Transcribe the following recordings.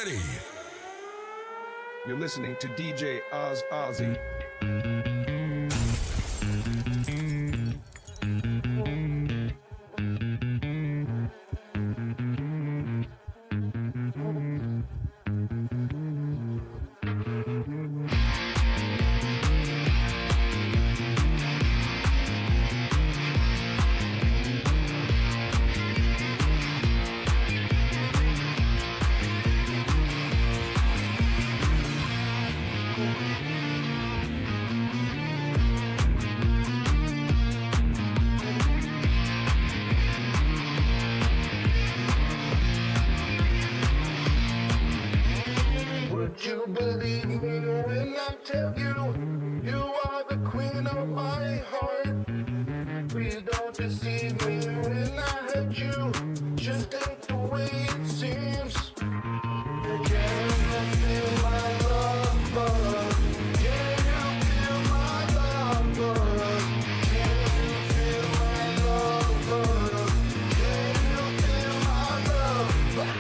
ready. You're listening to DJ Oz Ozzy. Would you believe me when I tell you, you are the queen of my heart? Please don't deceive me when I hurt you, just ain't the way it seems. Can you feel my love, bud? Can you feel my love, bud? Can you feel my love, bud? Can you feel my love, bud?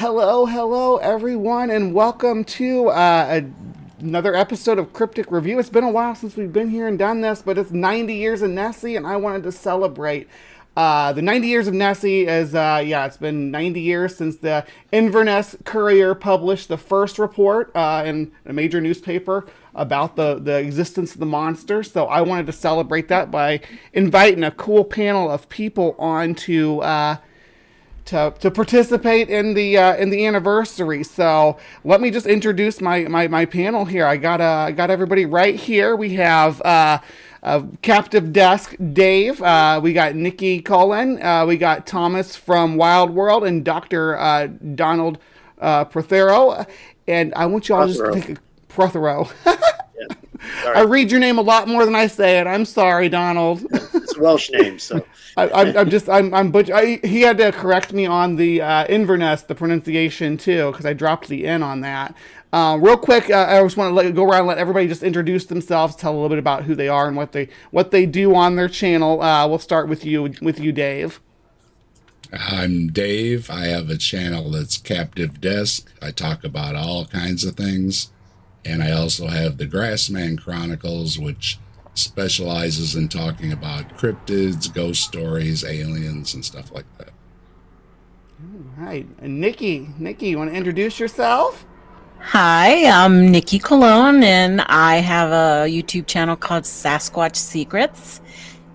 Hello, everyone, and welcome to another episode of Cryptic Review. It's been a while since we've been here and done this, but it's 90 years of Nessie, and I wanted to celebrate. The 90 years of Nessie is, it's been 90 years since the Inverness Courier published the first report in a major newspaper about the existence of the monster. So I wanted to celebrate that by inviting a cool panel of people on to participate in the anniversary. So let me just introduce my panel here. I got everybody right here. We have Captive Desk Dave. We got Nikki Cullen. We got Thomas from Wild World and Dr. Donald Prothero. And I want you all just to take a Prothero. I read your name a lot more than I say it. I'm sorry, Donald. It's a Welsh name, so I'm butch. He had to correct me on the Inverness, the pronunciation too, because I dropped the N on that. Real quick, I just want to go around and let everybody just introduce themselves, tell a little bit about who they are and what they do on their channel. We'll start with you, Dave. I'm Dave. I have a channel that's Captive Desk. I talk about all kinds of things. And I also have the Grassman Chronicles, which specializes in talking about cryptids, ghost stories, aliens, and stuff like that. All right. And Nikki, you want to introduce yourself? Hi, I'm Nikki Cologne, and I have a YouTube channel called Sasquatch Secrets.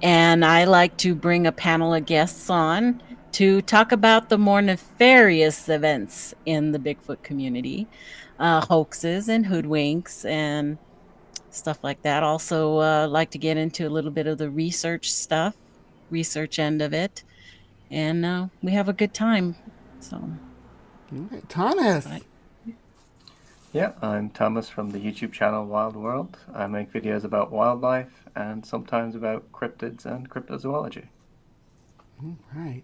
And I like to bring a panel of guests on to talk about the more nefarious events in the Bigfoot community. Hoaxes and hoodwinks and stuff like that. Also like to get into a little bit of the research end of it. And we have a good time. So, right, Thomas. Yeah, I'm Thomas from the YouTube channel Wild World. I make videos about wildlife and sometimes about cryptids and cryptozoology. All right.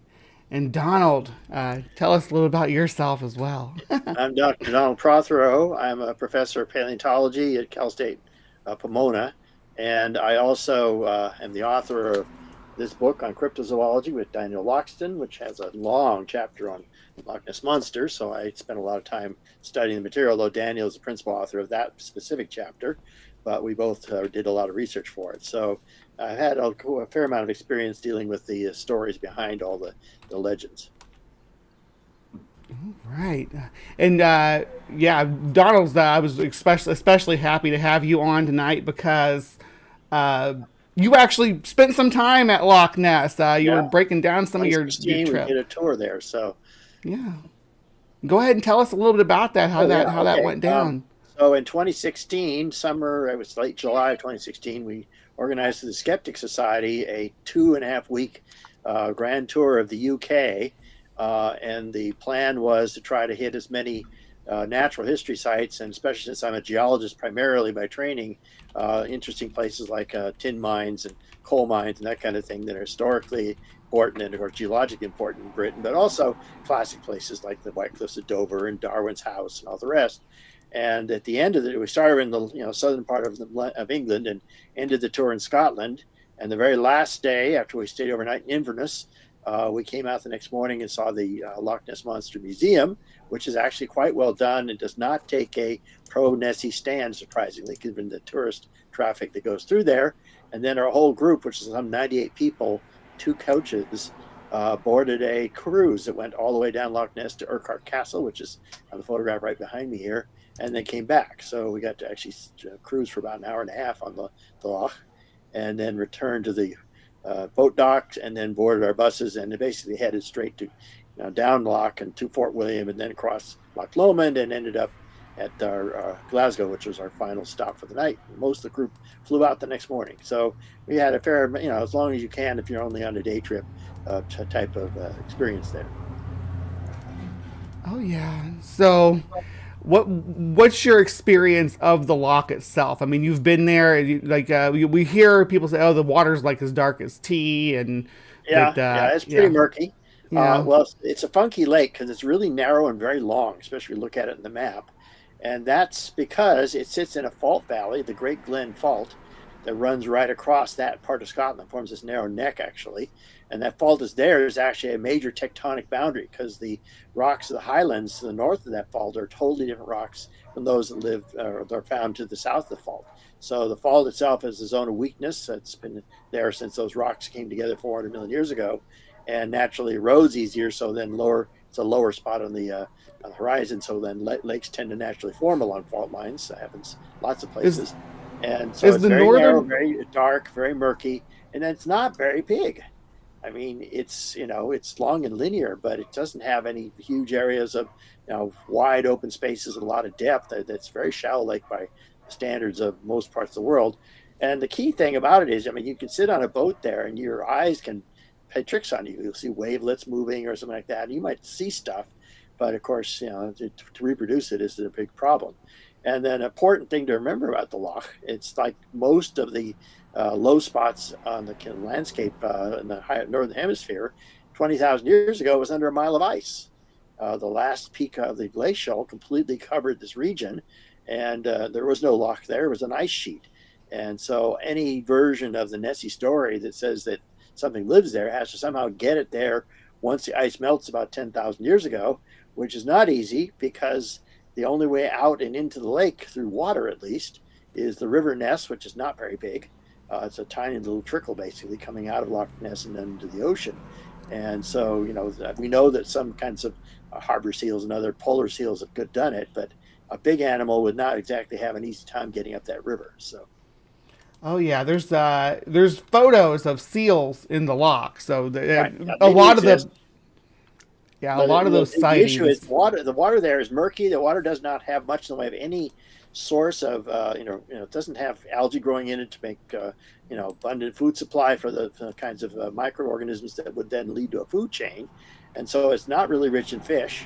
And Donald, tell us a little about yourself as well. I'm Dr. Donald Prothero. I'm a professor of paleontology at Cal State Pomona, and I also am the author of this book on cryptozoology with Daniel Loxton, which has a long chapter on Loch Ness Monster, so I spent a lot of time studying the material, though Daniel is the principal author of that specific chapter, but we both did a lot of research for it. So I've had a fair amount of experience dealing with the stories behind all the legends. Right. And Donald's, I was especially happy to have you on tonight because you actually spent some time at Loch Ness. You were breaking down some of your trip. We did a tour there, so. Yeah. Go ahead and tell us a little bit about that, how that went down. So in 2016, it was late July of 2016, we organized through the Skeptic Society a 2.5 week grand tour of the UK. And the plan was to try to hit as many natural history sites, and especially since I'm a geologist primarily by training, interesting places like tin mines and coal mines and that kind of thing that are historically important and or geologically important in Britain, but also classic places like the White Cliffs of Dover and Darwin's house and all the rest. And at the end of it, we started in the southern part of England and ended the tour in Scotland. And the very last day, after we stayed overnight in Inverness, we came out the next morning and saw the Loch Ness Monster Museum, which is actually quite well done and does not take a pro-Nessie stand, surprisingly, given the tourist traffic that goes through there. And then our whole group, which is some 98 people, 2 coaches, boarded a cruise that went all the way down Loch Ness to Urquhart Castle, which is on the photograph right behind me here, and then came back. So we got to actually cruise for about an hour and a half on the loch, and then returned to the boat docks, and then boarded our buses, and basically headed straight to down Loch and to Fort William, and then across Loch Lomond, and ended up at our Glasgow, which was our final stop for the night. Most of the group flew out the next morning. So we had a fair, as long as you can if you're only on a day trip type of experience there. Oh, yeah. So what's your experience of the loch itself? I mean, you've been there. We hear people say, "Oh, the water's like as dark as tea," and it's pretty murky. Yeah. Well, it's a funky lake because it's really narrow and very long, especially if you look at it in the map. And that's because it sits in a fault valley, the Great Glen Fault, that runs right across that part of Scotland, forms this narrow neck actually. And that fault is there is actually a major tectonic boundary because the rocks of the highlands to the north of that fault are totally different rocks from those that live or are found to the south of the fault. So the fault itself is a zone of weakness that's been there since those rocks came together 400 million years ago, and naturally erodes easier. So then it's a lower spot on the horizon. So then lakes tend to naturally form along fault lines. That happens lots of places. And so it's very narrow, very dark, very murky, and it's not very big. I mean, it's long and linear, but it doesn't have any huge areas of wide open spaces and a lot of depth. That's very shallow lake by the standards of most parts of the world. And the key thing about it is, I mean, you can sit on a boat there and your eyes can play tricks on you. You'll see wavelets moving or something like that. You might see stuff, but of course, to reproduce it is a big problem. And then an important thing to remember about the loch, it's like most of the low spots on the landscape in the northern hemisphere 20,000 years ago was under a mile of ice. The last peak of the glacial completely covered this region, and there was no loch there. It was an ice sheet. And so any version of the Nessie story that says that something lives there has to somehow get it there once the ice melts about 10,000 years ago, which is not easy because the only way out and into the lake, through water at least, is the River Ness, which is not very big. It's a tiny little trickle basically coming out of Loch Ness and then into the ocean. And so, we know that some kinds of harbor seals and other polar seals have done it, but a big animal would not exactly have an easy time getting up that river. So. Oh yeah, there's photos of seals in the loch. So a lot of those sightings. The issue is water. The water there is murky. The water does not have much in the way of any source of it doesn't have algae growing in it to make abundant food supply for the kinds of microorganisms that would then lead to a food chain, and so it's not really rich in fish,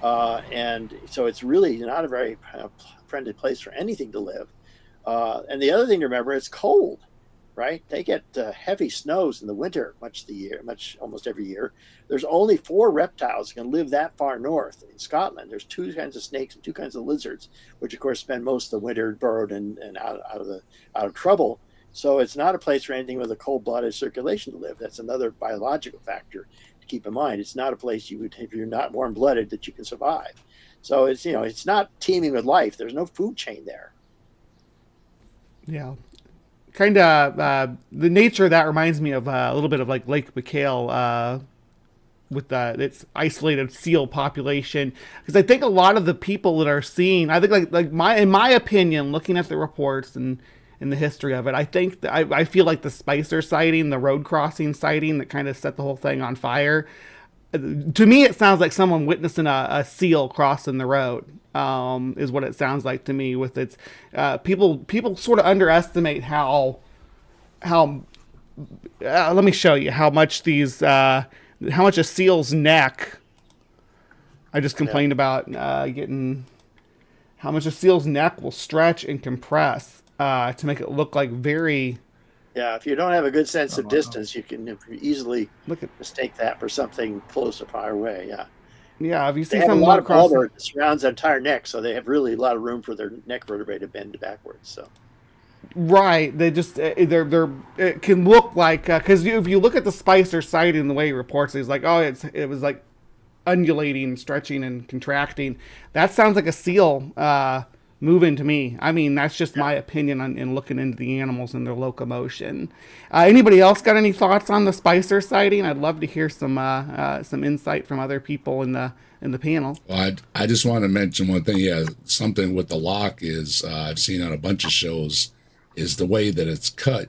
and so it's really not a very friendly place for anything to live. And the other thing to remember, it's cold, right? They get heavy snows in the winter almost every year. There's only 4 reptiles that can live that far north in Scotland. There's 2 kinds of snakes and 2 kinds of lizards, which of course spend most of the winter burrowed and out of trouble. So it's not a place for anything with a cold-blooded circulation to live. That's another biological factor to keep in mind. It's not a place if you're not warm-blooded, that you can survive. So it's not teeming with life. There's no food chain there. Yeah. Kind of the nature of that reminds me of a little bit of like Lake McHale with its isolated seal population, because I think a lot of the people that are seeing, I think in my opinion, looking at the reports and in the history of it, I think that I feel like the Spicer sighting, the road crossing sighting that kind of set the whole thing on fire. To me, it sounds like someone witnessing a seal crossing the road. Is what it sounds like to me. With its people sort of underestimate how let me show you how much a seal's neck. I just complained about getting how much a seal's neck will stretch and compress to make it look like very. Yeah, if you don't have a good sense of distance, you can easily mistake that for something close or far away. Yeah. Yeah, if you see they have a some lot of blubber that surrounds the entire neck, so they have really a lot of room for their neck vertebrae to bend backwards. So, right, they just it can look like because if you look at the Spicer sighting, the way he reports it, he's like, it was like undulating, stretching, and contracting. That sounds like a seal moving to me. I mean, that's just my opinion in looking into the animals and their locomotion. Anybody else got any thoughts on the Spicer sighting? I'd love to hear some insight from other people in the panel. Well, I just want to mention one thing. Yeah, something with the loch is I've seen on a bunch of shows is the way that it's cut.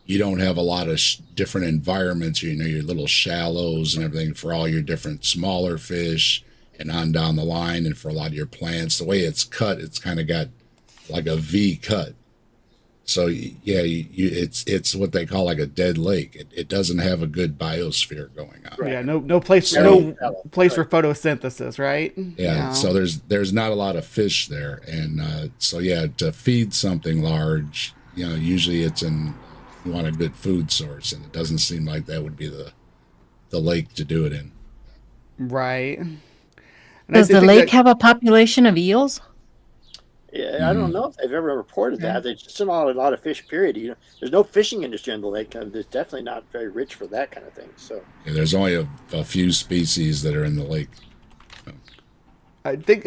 You don't have a lot of different environments. Your little shallows and everything for all your different smaller fish and on down the line, and for a lot of your plants, the way it's cut, it's kind of got like a V cut. So yeah, it's what they call like a dead lake. It doesn't have a good biosphere going on. Right. Yeah, no place for photosynthesis, right? Yeah, so there's not a lot of fish there, and so yeah, to feed something large, usually you want a good food source, and it doesn't seem like that would be the lake to do it in. Right. Does the lake have a population of eels? Yeah, I don't know if they've ever reported that. There's just not a lot of fish, period. There's no fishing industry in the lake. It's definitely not very rich for that kind of thing. So, Yeah, there's only a few species that are in the lake. I think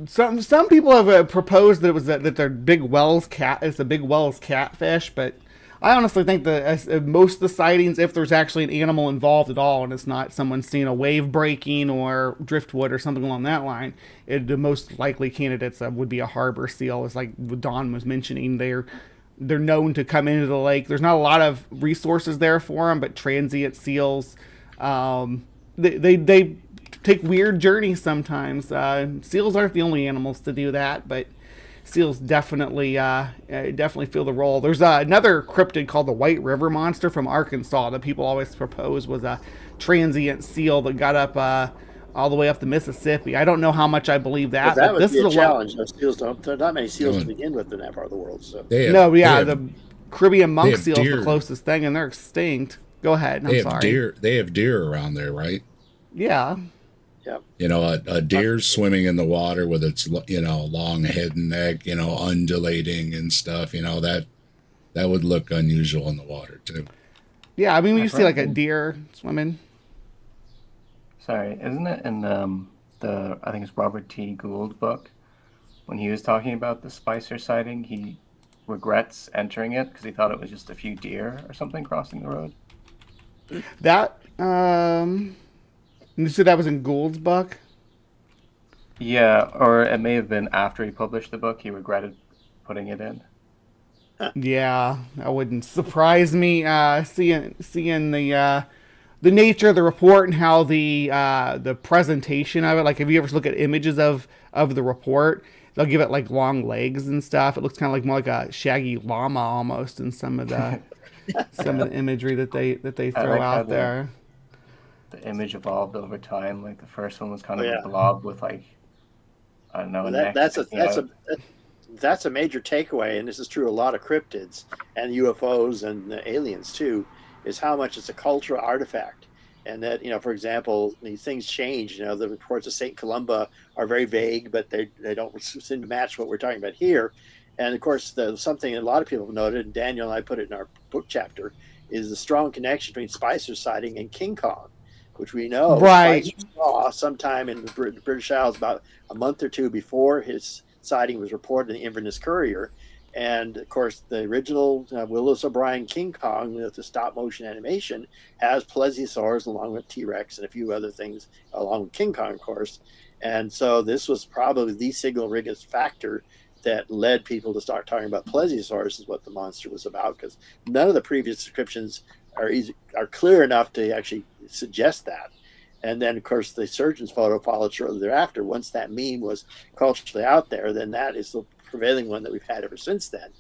some people have proposed that it was that they're big Wells cat. It's a big Wells catfish, but I honestly think that most of the sightings, if there's actually an animal involved at all, and it's not someone seeing a wave breaking or driftwood or something along that line, the most likely candidates would be a harbor seal. It's like Don was mentioning, they're known to come into the lake. There's not a lot of resources there for them, but transient seals, they take weird journeys sometimes. Seals aren't the only animals to do that, but seals definitely fill the role. There's another cryptid called the White River Monster from Arkansas that people always propose was a transient seal that got up all the way up the Mississippi. I don't know how much I believe that, that but would this be is a a challenge. Those seals don't. There are not many seals to begin with in that part of the world. So the Caribbean monk have seal is the deer. closest thing, and they're extinct. Go ahead. They I'm have sorry. deer. They have deer around there, right? Yeah. Yep. You know, a deer swimming in the water with its long head and neck, undulating and stuff. That would look unusual in the water too. Yeah, I mean, when you I've see like a read- deer swimming. Sorry, isn't it in I think it's Robert T. Gould's book, when he was talking about the Spicer sighting, he regrets entering it because he thought it was just a few deer or something crossing the road. That you said that was in Gould's book. Yeah, or it may have been after he published the book, he regretted putting it in. Yeah, that wouldn't surprise me. Seeing the nature of the report and how the presentation of it. Like, if you ever look at images of the report, they'll give it like long legs and stuff. It looks kind of like more like a shaggy llama almost in some of the imagery that they I throw like how out there. The image evolved over time. Like the first one was kind of Yeah. a blob with like, I don't know, a neck That's sticking out. that's a major takeaway, and this is true of a lot of cryptids and UFOs and aliens too, is how much it's a cultural artifact. And that, for example, these things change. The reports of St. Columba are very vague, but they don't seem to match what we're talking about here. And of course, something a lot of people have noted, and Daniel and I put it in our book chapter, is the strong connection between Spicer sighting and King Kong, which we know Right. Spicer saw sometime in the British Isles about a month or two before his sighting was reported in the Inverness Courier. And of course, the original Willis O'Brien King Kong with the stop motion animation has plesiosaurs along with T-Rex and a few other things along with King Kong, of course. And so this was probably the single biggest factor that led people to start talking about plesiosaurs is what the monster was about, because none of the previous descriptions are clear enough to actually suggest that. And then, of course, the surgeon's photo followed shortly thereafter. Once that meme was culturally out there, then that is the prevailing one that we've had ever since then.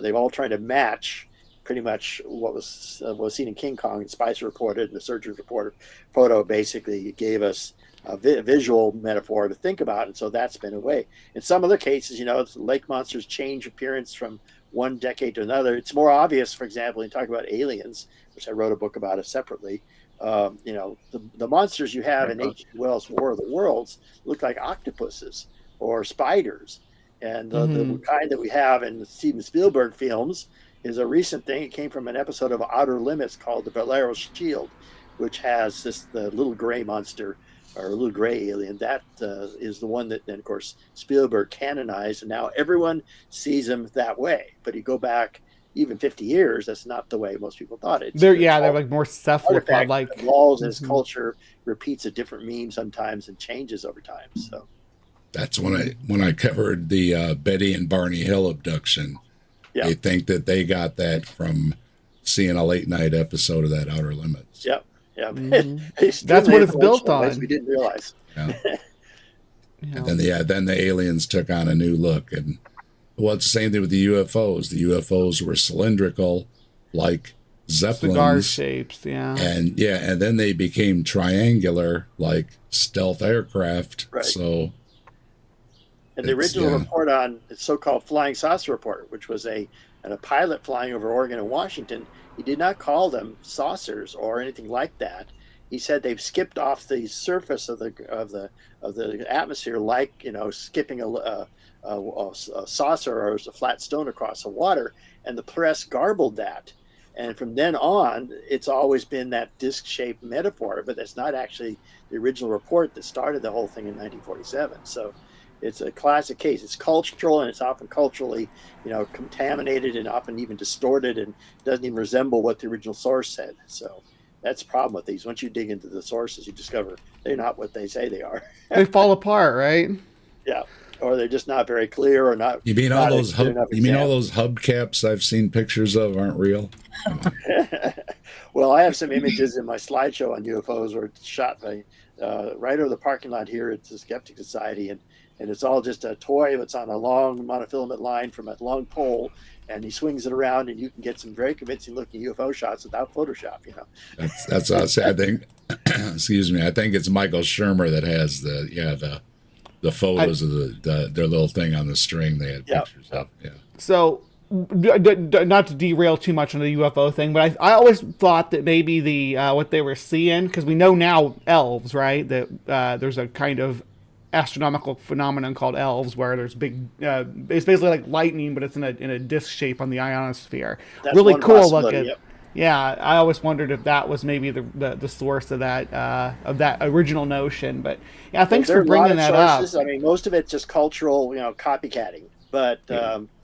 They've all tried to match pretty much what was seen in King Kong, and Spicer reported, and the surgeon's reported photo basically gave us a visual metaphor to think about, and so that's been away. In some other cases, lake monsters change appearance from one decade to another. It's more obvious, for example, in talking about aliens, which I wrote a book about it separately. The monsters you have in H.G. Wells' War of the Worlds look like octopuses or spiders. And the kind that we have in the Steven Spielberg films is a recent thing. It came from an episode of Outer Limits called the Valero Shield, which has the little gray monster or a little gray alien. That is the one that then, of course, Spielberg canonized. And now everyone sees him that way. But you go back even 50 years, that's not the way most people thought it. They're like more cephalopod like. Evolves as culture repeats a different meme sometimes and changes over time. So that's when I covered the Betty and Barney Hill abduction. Yeah. They think that they got that from seeing a late night episode of that Outer Limits. Yep. Yeah. That's what it's built on. We didn't realize. Yeah. And then the aliens took on a new look. And well, it's the same thing with the UFOs. The UFOs were cylindrical, like Zeppelins. Cigar shapes, yeah. And then they became triangular, like stealth aircraft. Right. So and the original report on the so-called flying saucer report, which was a pilot flying over Oregon and Washington, he did not call them saucers or anything like that. He said they've skipped off the surface of the atmosphere, like skipping a saucer or a flat stone across the water, and the press garbled that. And from then on, it's always been that disc-shaped metaphor, but that's not actually the original report that started the whole thing in 1947. So it's a classic case. It's cultural, and it's often culturally, contaminated and often even distorted, and doesn't even resemble what the original source said. So that's the problem with these. Once you dig into the sources, you discover they're not what they say they are. They fall apart, right? Yeah, or they're just not very clear, or not. You mean all not those a clear enough you mean all example. those hubcaps I've seen pictures of aren't real? Well, I have some images in my slideshow on UFOs where it's shot by right over the parking lot here at the Skeptic Society, and it's all just a toy that's on a long monofilament line from a long pole, and he swings it around, and you can get some very convincing looking UFO shots without Photoshop. That's what I say. I think excuse me, I think it's Michael Shermer that has the photos of their little thing on the string they had pictures of. Yeah. So, not to derail too much on the UFO thing, but I always thought that maybe the what they were seeing, because we know now elves, right? That there's a kind of astronomical phenomenon called elves, where there's big, it's basically like lightning, but it's in a disc shape on the ionosphere. That's really one cool possibility, looking. yep. Yeah, I always wondered if that was maybe the source of that original notion. But yeah, thanks There for are a lot bringing of that up. sources. I mean, most of it's just cultural, copycatting. But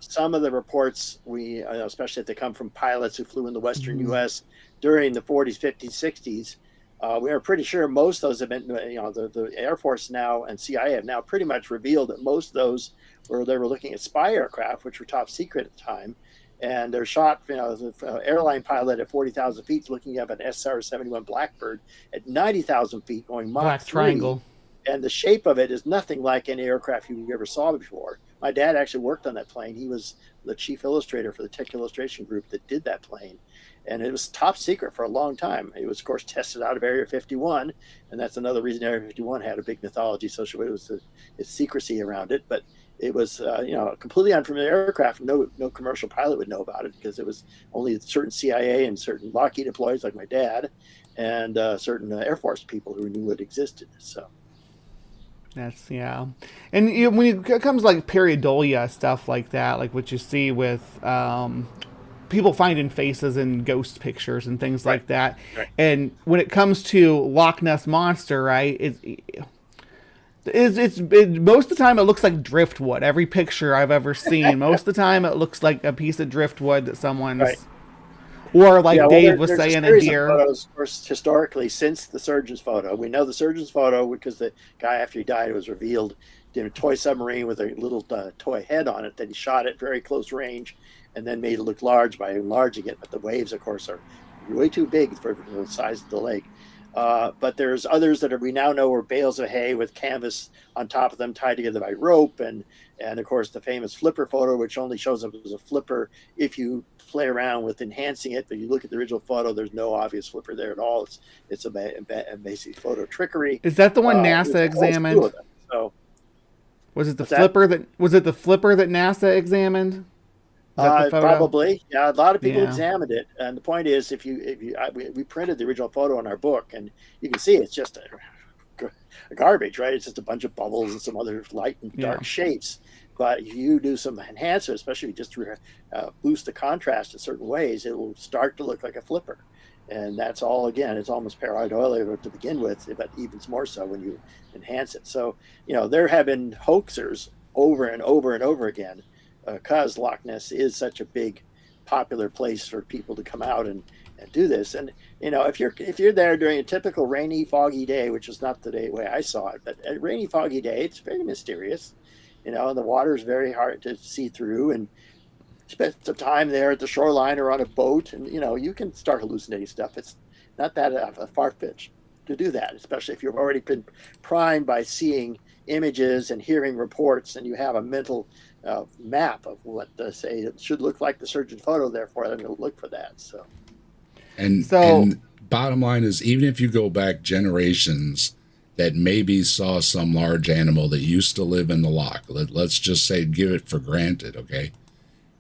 some of the reports, especially if they come from pilots who flew in the Western U.S. during the 40s, 50s, 60s, we are pretty sure most of those have been, the Air Force now and CIA have now pretty much revealed that most of those they were looking at spy aircraft, which were top secret at the time. And they're shot, the airline pilot at 40,000 feet is looking up an SR-71 Blackbird at 90,000 feet going Mach Black 3. Triangle. And the shape of it is nothing like any aircraft you ever saw before. My dad actually worked on that plane. He was the chief illustrator for the Tech Illustration Group that did that plane. And it was top secret for a long time. It was, of course, tested out of Area 51. And that's another reason Area 51 had a big mythology associated with its secrecy around it. But it was, a completely unfamiliar aircraft. No commercial pilot would know about it, because it was only certain CIA and certain Lockheed employees like my dad and certain Air Force people who knew it existed. So. That's and when it comes like pareidolia stuff like that, like what you see with people finding faces in ghost pictures and things like that, Right. and when it comes to Loch Ness monster, right? It's most of the time it looks like driftwood. Every picture I've ever seen, most of the time it looks like a piece of driftwood that someone's. Right. Or like Dave was there's saying, a series of deer. photos, of course, historically, since the surgeon's photo. We know the surgeon's photo because the guy, after he died, it was revealed, did a toy submarine with a little toy head on it that he shot at very close range and then made it look large by enlarging it. But the waves, of course, are way too big for the size of the lake. But there's others that we now know are bales of hay with canvas on top of them tied together by rope. And of course, the famous flipper photo, which only shows up as a flipper if you play around with enhancing it. But you look at the original photo, there's no obvious flipper there at all. It's a basic photo trickery. Is that the one NASA examined? So was it the flipper that NASA examined? Probably, yeah. A lot of people Yeah. examined it, and the point is, we printed the original photo in our book, and you can see it's just a garbage, right? It's just a bunch of bubbles and some other light and dark shapes. But if you do some enhancement, especially just boost the contrast in certain ways, it will start to look like a flipper. And that's all, again, it's almost pareidolia to begin with, but even more so when you enhance it. So, there have been hoaxers over and over and over again, because Loch Ness is such a big, popular place for people to come out and do this. And if you're there during a typical rainy, foggy day, which is not the way I saw it, but a rainy, foggy day, it's very mysterious. And the water is very hard to see through, and spend some time there at the shoreline or on a boat, and you can start hallucinating stuff. It's not that a far-fetched to do that, especially if you've already been primed by seeing images and hearing reports, and you have a mental map of what say it should look like the surgeon photo. Therefore, I'm going to look for that. And bottom line is, even if you go back generations that maybe saw some large animal that used to live in the loch, let's just say, give it for granted, okay?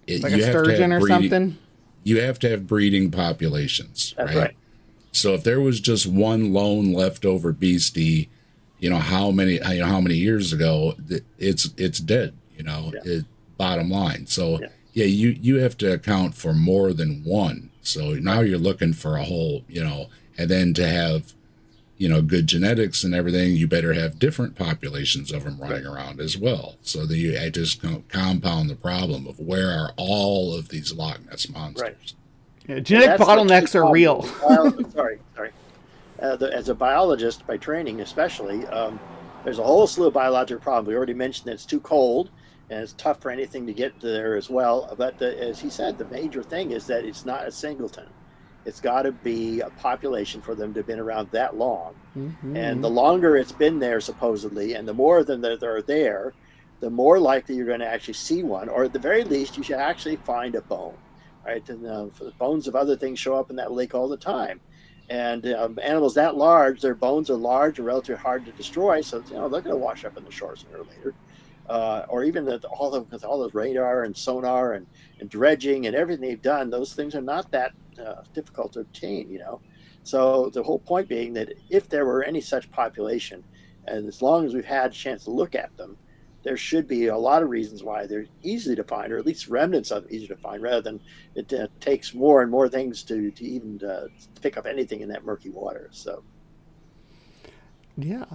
Like a sturgeon or something? You have to have breeding populations, That's right. So if there was just one lone leftover beastie, how many years ago, it's dead. Yeah. Bottom line. So Yeah. yeah, you have to account for more than one. So now Right. you're looking for a whole, and then to have, good genetics and everything, you better have different populations of them running around as well. So that I just compound the problem of where are all of these Loch Ness Right. monsters. Yeah, And genetic that's the key bottlenecks are problem. real. Sorry. As a biologist by training, especially, there's a whole slew of biological problems. We already mentioned that it's too cold and it's tough for anything to get there as well. But as he said, the major thing is that it's not a singleton. It's got to be a population for them to have been around that long. And the longer it's been there, supposedly, and the more of them that are there, the more likely you're going to actually see one, or at the very least, you should actually find a bone, right? And the bones of other things show up in that lake all the time. And animals that large, their bones are large and relatively hard to destroy, so they're going to wash up in the shore sooner or later. Or even with all the radar and sonar and dredging and everything they've done, those things are not that difficult to obtain. So the whole point being that if there were any such population, and as long as we've had a chance to look at them, there should be a lot of reasons why they're easy to find, or at least remnants of them easy to find, rather than it takes more and more things to even pick up anything in that murky water. So, Yeah.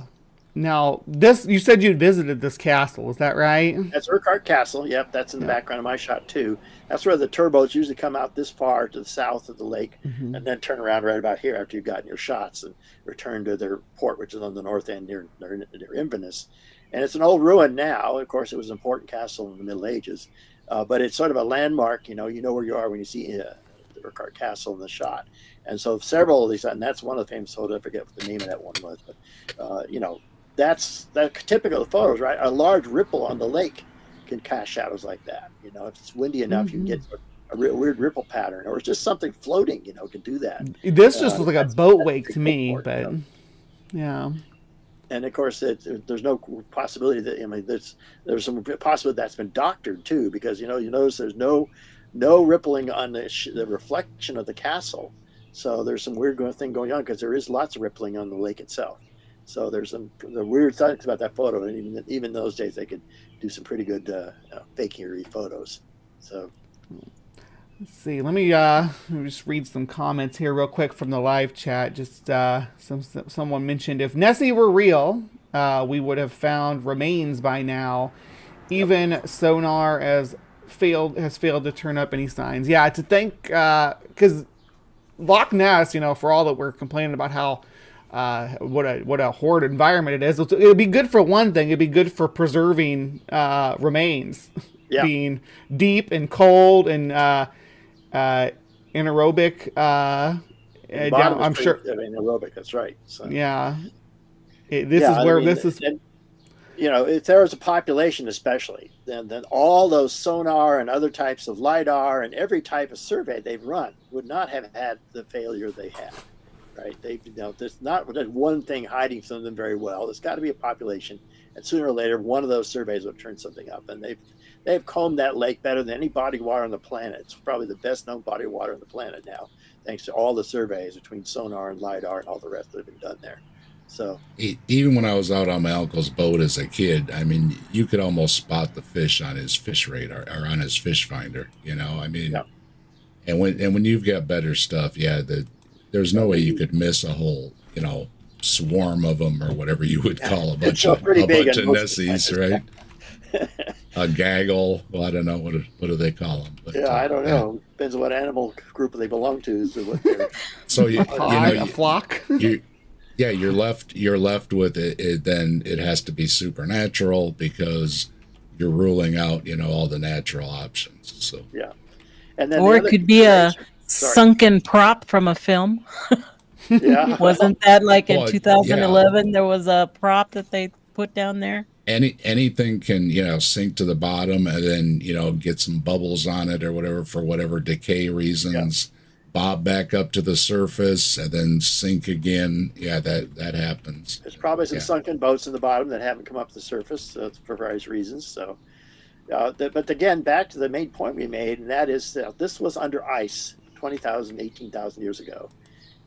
Now, you said you visited this castle, is that right? that's Urquhart Castle. Yep, that's in the background of my shot too. That's where the turboats usually come out this far to the south of the lake, and then turn around right about here after you've gotten your shots and return to their port, which is on the north end near Inverness. And it's an old ruin now. Of course, it was an important castle in the Middle Ages, but it's sort of a landmark. You know where you are when you see the Urquhart Castle in the shot. And so several of these, and that's one of the famous photos. I forget what the name of that one was, but that's typical of the photos, right? A large ripple on the lake can cast shadows like that. If it's windy enough, you can get a weird ripple pattern, or it's just something floating. Can do that. This just looks like a boat wake to big me, port, but yeah. And of course, there's no possibility that there's some possibility that's been doctored too, because you notice there's no rippling on the reflection of the castle. So there's some weird thing going on, because there is lots of rippling on the lake itself. So there's the weird things about that photo, and even those days they could do some pretty good fakery photos. So Let's see. Let me just read some comments here real quick from the live chat. Just someone mentioned, if Nessie were real, we would have found remains by now. Even sonar has failed to turn up any signs. Yeah, to think, because Loch Ness, for all that we're complaining about how what a horrid environment it is, it would be good for one thing. It'd be good for preserving remains, being deep and cold and anaerobic. I'm sure. Anaerobic. That's right. So. Yeah, this is. And, if there was a population, especially, then all those sonar and other types of lidar and every type of survey they've run would not have had the failure they had. Right? There's not one thing hiding from them very well. There's got to be a population, and sooner or later, one of those surveys will turn something up. And they've combed that lake better than any body of water on the planet. It's probably the best known body of water on the planet now, thanks to all the surveys between sonar and lidar and all the rest that have been done there. So even when I was out on my uncle's boat as a kid, I mean, you could almost spot the fish on his fish radar or on his fish finder. And when you've got better stuff, there's no way you could miss a whole, swarm of them, or whatever you would call a bunch of Nessies, right? A gaggle. Well, I don't know what do they call them. But, I don't know. Depends on what animal group they belong to. So a flock. You're left with it. Then it has to be supernatural, because you're ruling out all the natural options. So and then or it could be a sunken prop from a film. Wasn't that like in 2011? There was a prop that they put down there. Anything can sink to the bottom and then get some bubbles on it or whatever, for whatever decay reasons. Bob back up to the surface and then sink again. That happens. There's probably some sunken boats in the bottom that haven't come up to the surface for various reasons. So, but again, back to the main point we made, and that is that this was under ice 20,000, 18,000 years ago.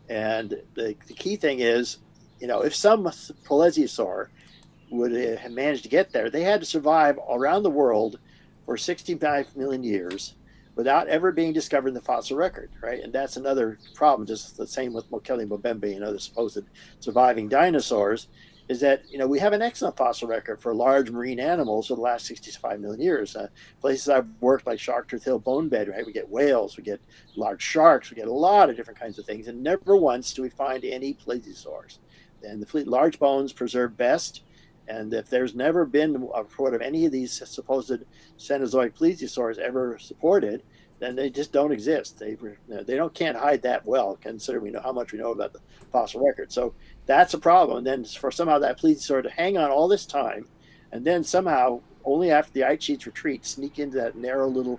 And the key thing is, if some plesiosaur would have managed to get there, they had to survive around the world for 65 million years without ever being discovered in the fossil record, right? And that's another problem, just the same with Mokele Mbembe and other supposed surviving dinosaurs, is that, we have an excellent fossil record for large marine animals for the last 65 million years. Places I've worked like Shark-Tooth Hill bone bed, right? We get whales, we get large sharks, we get a lot of different kinds of things, and never once do we find any plesiosaurs. And the large bones preserve best. And if there's never been a report of any of these supposed Cenozoic plesiosaurs ever supported, then they just don't exist. They can't hide that well, considering we know how much we know about the fossil record. So that's a problem. And then for somehow that plesiosaur to hang on all this time, and then somehow only after the ice sheets retreat, sneak into that narrow little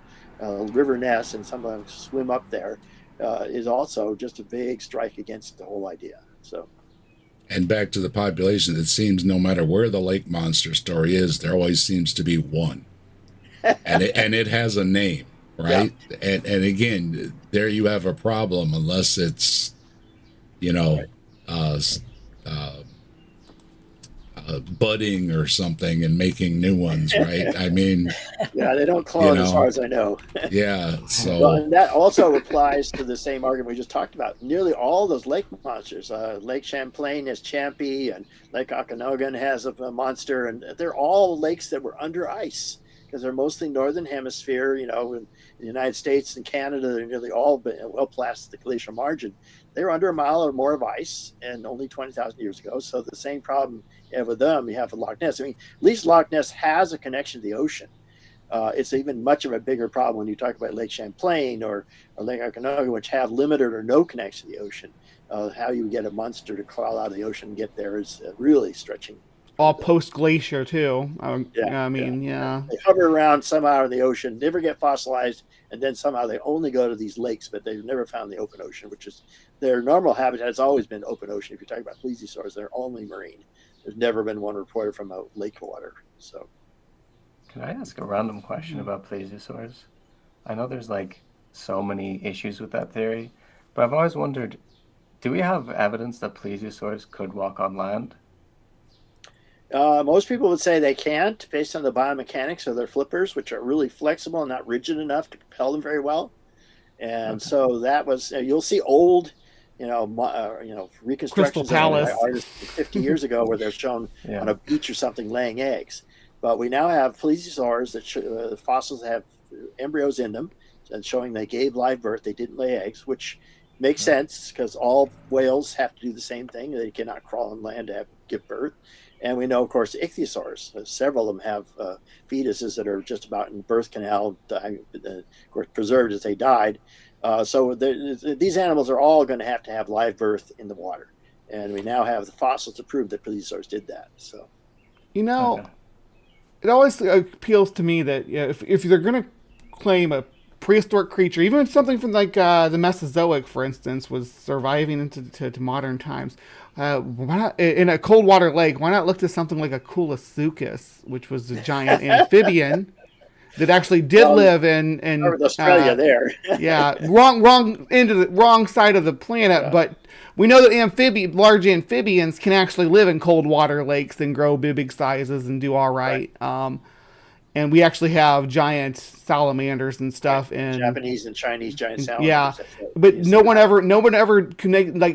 river nest and sometimes swim up there, is also just a big strike against the whole idea. So. And back to the population, it seems no matter where the lake monster story is, there always seems to be one, and it has a name, right? Yeah. And again, there you have a problem unless it's, right. Budding or something and making new ones, right? I mean, yeah, they don't clone as far as I know. Yeah, so well, and that also applies to the same argument we just talked about. Nearly all those lake monsters, Lake Champlain has Champy, and Lake Okanogan has a monster, and they're all lakes that were under ice because they're mostly northern hemisphere. In the United States and Canada, they're nearly all well past the glacial margin. They were under a mile or more of ice, and only 20,000 years ago. So the same problem you have with them, you have with Loch Ness. I mean, at least Loch Ness has a connection to the ocean. It's even much of a bigger problem when you talk about Lake Champlain or Lake Okanogan, which have limited or no connection to the ocean. How you get a monster to crawl out of the ocean and get there is really stretching. All post-glacier, too. Yeah. They hover around somehow in the ocean, never get fossilized, and then somehow they only go to these lakes, but they've never found the open ocean, which is their normal habitat has always been open ocean. If you're talking about plesiosaurs, they're only marine. There's never been one reported from a lake water. So, can I ask a random question about plesiosaurs? I know there's so many issues with that theory, but I've always wondered, do we have evidence that plesiosaurs could walk on land? Most people would say they can't, based on the biomechanics of their flippers, which are really flexible and not rigid enough to propel them very well. And so that was, you'll see old, reconstructions by artists 50 years ago where they're shown on a beach or something laying eggs. But we now have plesiosaurs that fossils that have embryos in them, and showing they gave live birth, they didn't lay eggs, which makes sense because all whales have to do the same thing. They cannot crawl on land to give birth. And we know, of course, ichthyosaurs, several of them have fetuses that are just about in the birth canal, of course, preserved as they died. So these animals are all going to have live birth in the water. And we now have the fossils to prove that plesiosaurs did that. So, it always appeals to me that if they're going to claim a prehistoric creature, even if something from the Mesozoic, for instance, was surviving into modern times, why not, in a cold water lake, why not look to something like a Coolosuchus, which was a giant amphibian that actually did live in Australia there. wrong side of the planet, but we know that large amphibians can actually live in cold water lakes and grow big sizes and do all right. And we actually have giant salamanders and stuff, and Japanese and Chinese giant salamanders. Yeah, but no one ever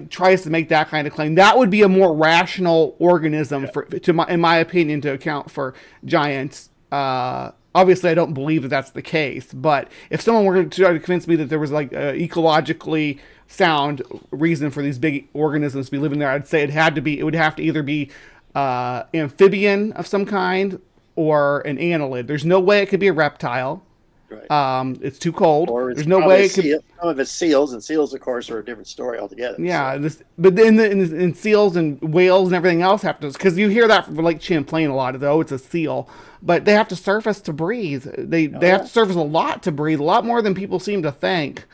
tries to make that kind of claim. That would be a more rational organism in my opinion, to account for giants. Obviously, I don't believe that that's the case. But if someone were to try to convince me that there was ecologically sound reason for these big organisms to be living there, I'd say it would have to either be amphibian of some kind or an annelid. There's no way it could be a reptile. Right. It's too cold. There's no way it could. Some of it's seals, and seals, of course, are a different story altogether. Yeah, but in seals and whales and everything else have to, because you hear that from Lake Champlain a lot. It's a seal, but they have to surface to breathe. They have to surface a lot to breathe, a lot more than people seem to think.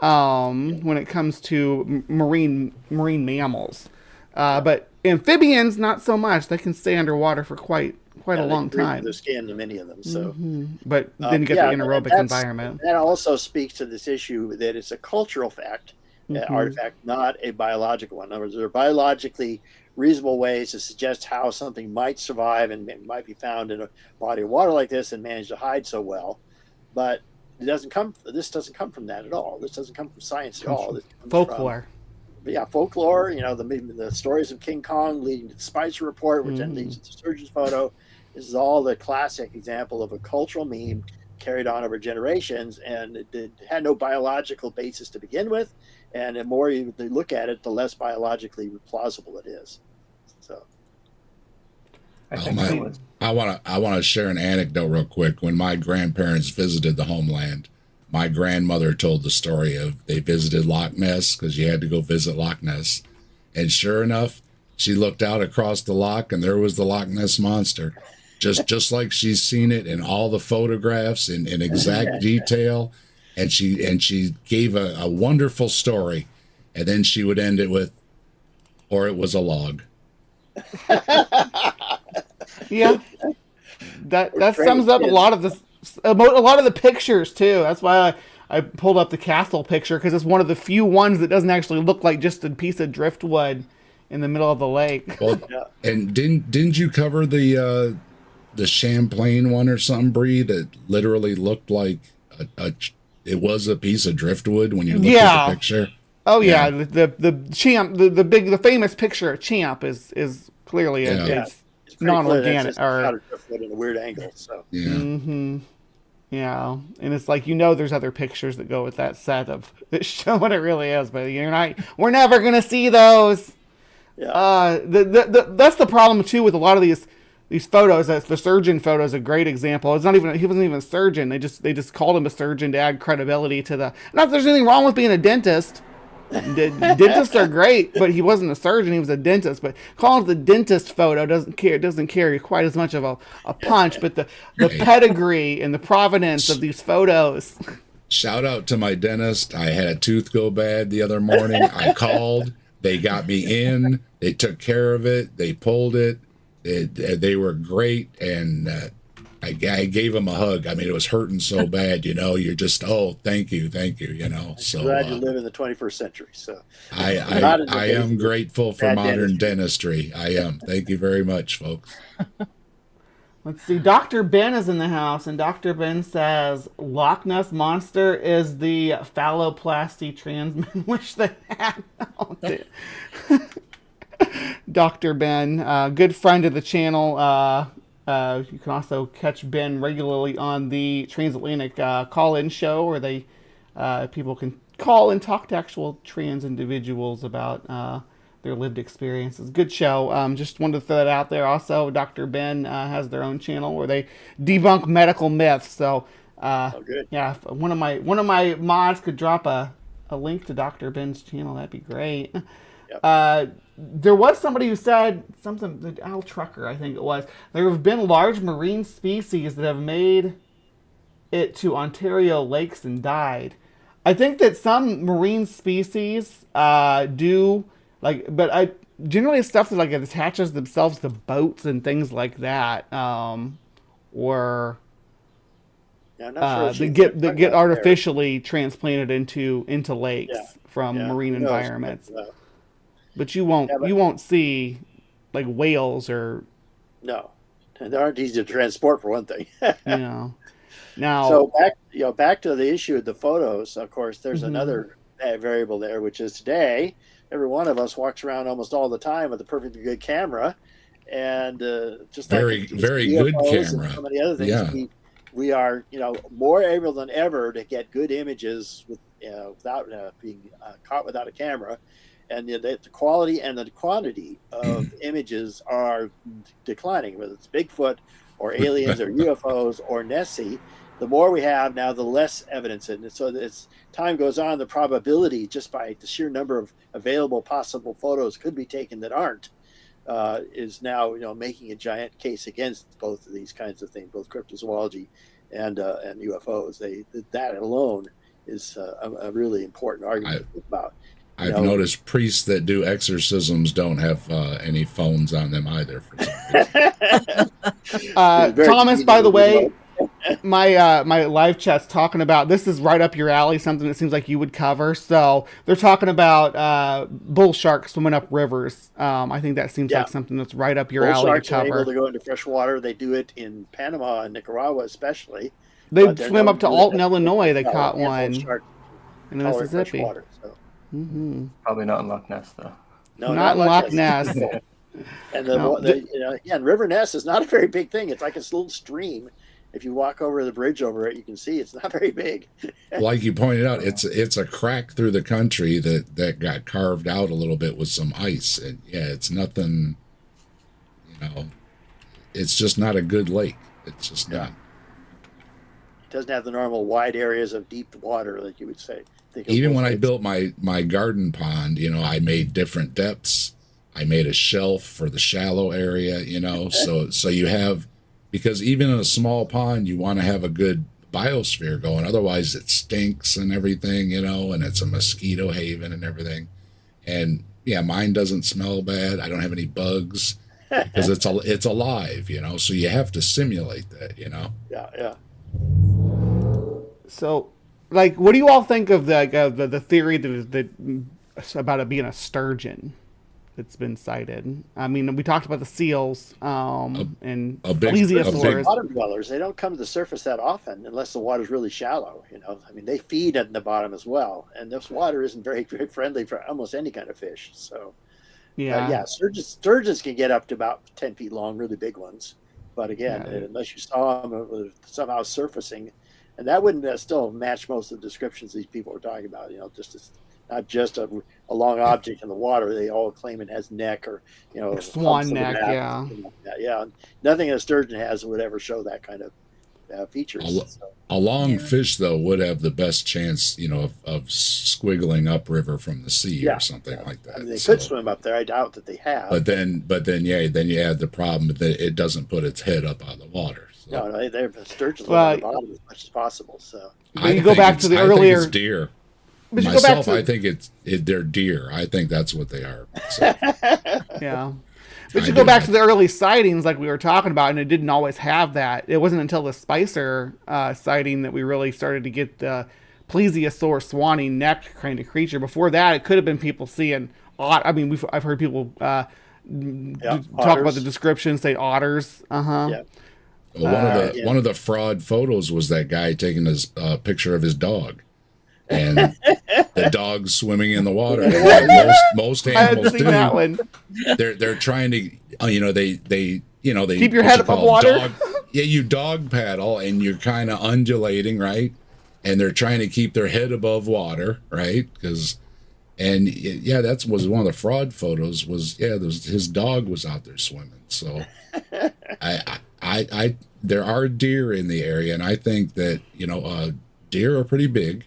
When it comes to marine mammals, but amphibians not so much. They can stay underwater for quite a long time. The skin, many of them. So, but then you get the anaerobic environment. That also speaks to this issue that it's a cultural fact, artifact, not a biological one. In other words, they're biologically reasonable ways to suggest how something might survive and might be found in a body of water like this and manage to hide so well. But this doesn't come from that at all. This doesn't come from science at all. This comes Folklore. Folklore. The stories of King Kong leading to the Spicer Report, which then leads to the surgeon's photo. This is all the classic example of a cultural meme carried on over generations, and it had no biological basis to begin with. And the more you look at it, the less biologically plausible it is. So, I want to share an anecdote real quick. When my grandparents visited the homeland, my grandmother told the story of they visited Loch Ness because you had to go visit Loch Ness, and sure enough, she looked out across the loch and there was the Loch Ness monster, just like she's seen it in all the photographs in exact detail. And she gave a wonderful story, and then she would end it with, or it was a log. Yeah, that sums up a lot of the pictures too. That's why I pulled up the castle picture, because it's one of the few ones that doesn't actually look like just a piece of driftwood in the middle of the lake. Well, and didn't you cover the Champlain one or something, Bree, that literally looked like it was a piece of driftwood when you look at the picture? Oh yeah, the Champ, the famous picture of Champ is clearly it's non-organic or driftwood in a weird angle. So yeah, and it's like, there's other pictures that go with that set of that show what it really is, but we're never gonna see those. Yeah. That's the problem too with a lot of these photos. The surgeon photo is a great example. He wasn't even a surgeon. They just called him a surgeon to add credibility to the. Not that there's anything wrong with being a dentist. Dentists are great, but he wasn't a surgeon. He was a dentist. But calling it the dentist photo doesn't carry quite as much of a punch. But the pedigree and the provenance of these photos. Shout out to my dentist. I had a tooth go bad the other morning. I called. They got me in. They took care of it. They pulled it. They were great, and I gave him a hug. I mean, it was hurting so bad, you're just, thank you, So glad you live in the 21st century. So I am grateful for modern dentistry. I am. Thank you very much, folks. Let's see. Dr. Ben is in the house, and Dr. Ben says Loch Ness Monster is the phalloplasty trans men wish they had. Dr. Ben, good friend of the channel. You can also catch Ben regularly on the Transatlantic call-in show, where people can call and talk to actual trans individuals about their lived experiences. Good show. Just wanted to throw that out there. Also, Dr. Ben has their own channel where they debunk medical myths. So, good. Yeah, if one of my mods could drop a link to Dr. Ben's channel, that'd be great. Yep. There was somebody who said something, Al Trucker, I think it was. There have been large marine species that have made it to Ontario lakes and died. I think that some marine species do, but generally it's stuff that it attaches themselves to boats and things like that, or that get artificially transplanted into lakes from marine environments. But you won't see whales or no, they aren't easy to transport, for one thing. Now, so back to the issue of the photos. Of course, there's another variable there, which is today every one of us walks around almost all the time with a perfectly good camera, and just very good camera. And so many other things. We are more able than ever to get good images without being caught without a camera. And the quality and the quantity of images are declining, whether it's Bigfoot or aliens or UFOs or Nessie. The more we have now, the less evidence. And so as time goes on, the probability, just by the sheer number of available possible photos could be taken that aren't, is now making a giant case against both of these kinds of things, both cryptozoology and UFOs. That alone is a really important argument about. I've noticed priests that do exorcisms don't have any phones on them either. For some reason. Thomas, by the way, my live chat's talking about, this is right up your alley, something that seems like you would cover. So they're talking about bull sharks swimming up rivers. I think that seems Yeah. like something that's right up your Bull alley to sharks are able cover. to go into fresh water. They do it in Panama and Nicaragua, especially. They but they're swim known up to do it Alton, at- Illinois. They yeah, caught a handful of one sharks in tolerate fresh Mississippi. water. So. Probably not in Loch Ness though. No, Not in Loch Ness. And No, and River Ness is not a very big thing. It's like a little stream. If you walk over the bridge over it, you can see it's not very big. Like you pointed out, it's a crack through the country that got carved out a little bit with some ice, and yeah, it's nothing. It's just not a good lake. It's just not. It doesn't have the normal wide areas of deep water like you would say. Even when I built my garden pond, I made different depths. I made a shelf for the shallow area, so you have, because even in a small pond, you want to have a good biosphere going. Otherwise it stinks and everything, and it's a mosquito haven and everything. And yeah, mine doesn't smell bad. I don't have any bugs because it's alive, so you have to simulate that, Yeah. So, like, what do you all think of the theory that about it being a sturgeon that's been cited? I mean, we talked about the seals and a big- plesiosaurs. Bottom dwellers, they don't come to the surface that often unless the water's really shallow. I mean, they feed at the bottom as well, and this water isn't very, very friendly for almost any kind of fish. So, Yeah. sturgeons can get up to about 10 feet long, really big ones. But again, Yeah. unless you saw them somehow surfacing, and that wouldn't still match most of the descriptions these people are talking about. Not just a long object in the water. They all claim it has neck or Like swan humps in the neck, back, yeah. something like that. Yeah, nothing a sturgeon has would ever show that kind of features. So, A long fish, though, would have the best chance, of squiggling upriver from the sea or something like that. I mean, they So- could swim up there. I doubt that they have. But then you add the problem that it doesn't put its head up out of the water. So no, they're sturgeons Well, live on the bottom as much as possible. So But you go back to the I think earlier. it's deer. But you go back Myself, to I think they're deer. I think that's what they are. So, yeah. But you go back to the early sightings, like we were talking about, and it didn't always have that. It wasn't until the Spicer sighting that we really started to get the plesiosaur swanny neck kind of creature. Before that, it could have been people seeing. I mean, I've heard people talk about the description, say otters. yeah, well, one of the fraud photos was that guy taking his picture of his dog, and the dog's swimming in the water. Most I hadn't animals seen that one. They're trying to, they Keep your head above water. You dog paddle and you're kind of undulating, right? And they're trying to keep their head above water, right? That was one of the fraud photos. His dog was out there swimming. So, there are deer in the area, and I think that deer are pretty big,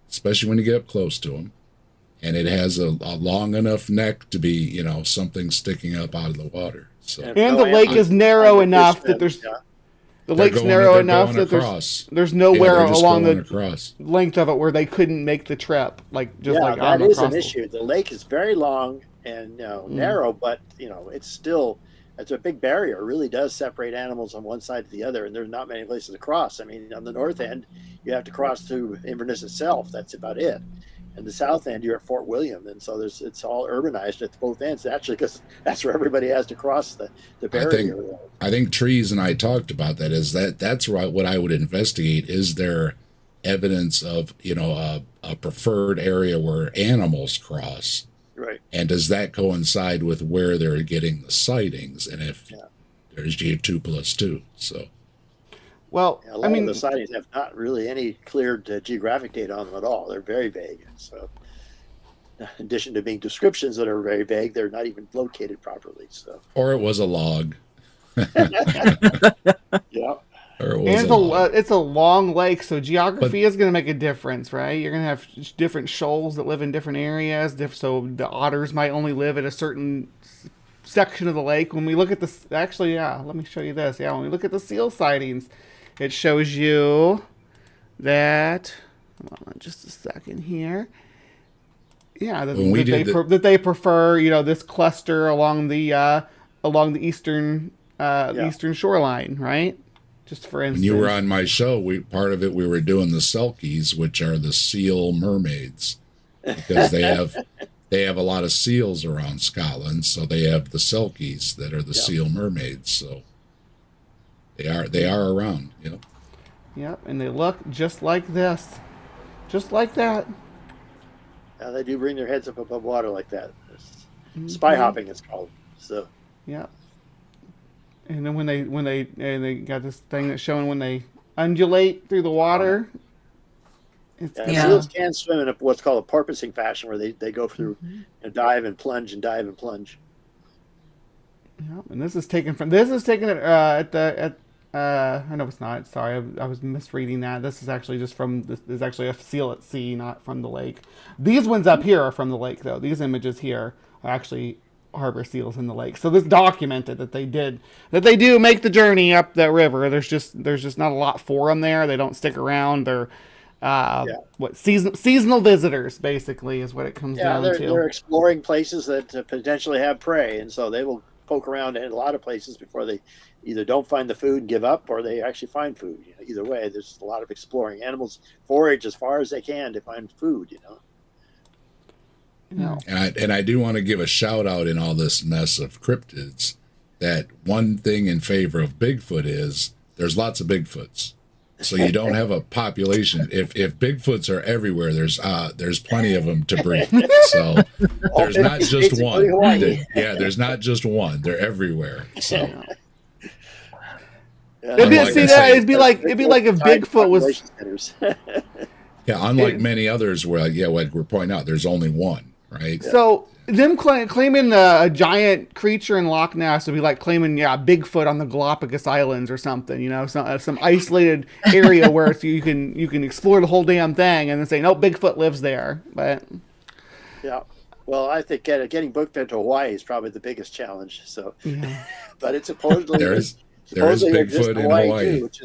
especially when you get up close to them. And it has a long enough neck to be, something sticking up out of the water. So And the lake is narrow enough that there's the lake's narrow enough that there's nowhere along the length of it where they couldn't make the trip, that is an issue. The lake is very long and narrow, but it's a big barrier. It really does separate animals on one side to the other, and there's not many places to cross. I mean, on the north end, you have to cross through Inverness itself. That's about it. And the south end, you're at Fort William, and so it's all urbanized at both ends. Actually, because that's where everybody has to cross the barrier. I think Trees and I talked about that. That's what I would investigate. Is there evidence of a preferred area where animals cross? Right. And does that coincide with where they're getting the sightings? And if there's your 2+2, so. Well, A lot of the sightings have not really any clear geographic data on them at all. They're very vague. So, in addition to being descriptions that are very vague, they're not even located properly. So, or it was a log. yeah. It's a long lake, so geography is going to make a difference, right? You're going to have different shoals that live in different areas. So the otters might only live at a certain section of the lake. When we look at this, actually, let me show you this. Yeah, when we look at the seal sightings, it shows you that. Hold on, just a second here. Yeah, that they prefer, this cluster along the eastern eastern shoreline, right? Just for When instance. you were on my show, part of it we were doing the selkies, which are the seal mermaids, because they have a lot of seals around Scotland, so they have the selkies that are the seal mermaids. So they are around, you know. Yep, and they look just like this, just like that. Yeah, they do bring their heads up above water like that. Spy hopping, it's called. So. Yep. And then when they got this thing that's showing when they undulate through the water. Seals can swim in what's called a porpoising fashion, where they go through and dive and plunge and dive and plunge. Yep. And this is taken at I know it's not. Sorry, I was misreading that. This is actually just from this is actually a seal at sea, not from the lake. These ones up here are from the lake, though. These images here are actually harbor seals in the lake. So this documented that they do make the journey up the river. There's just not a lot for them there. They don't stick around. They're seasonal visitors, basically, is what it comes down to. They're exploring places that potentially have prey, and so they will poke around in a lot of places before they either don't find the food and give up, or they actually find food. You know, either way, there's a lot of exploring. Animals forage as far as they can to find food. You know. No. And I do want to give a shout out in all this mess of cryptids that one thing in favor of Bigfoot is there's lots of Bigfoots. So you don't have a population. If Bigfoots are everywhere, there's plenty of them to breed. So there's not just one. There's not just one. They're everywhere. So it'd be like if Bigfoot was. Unlike many others where like we're pointing out, there's only one. Right. So them claiming a giant creature in Loch Ness would be like claiming Bigfoot on the Galapagos Islands or something, you know, some isolated area where you can explore the whole damn thing and then say no, Bigfoot lives there. But well, I think getting Bigfoot to Hawaii is probably the biggest challenge. So, but it's supposedly there is Bigfoot in Hawaii too, which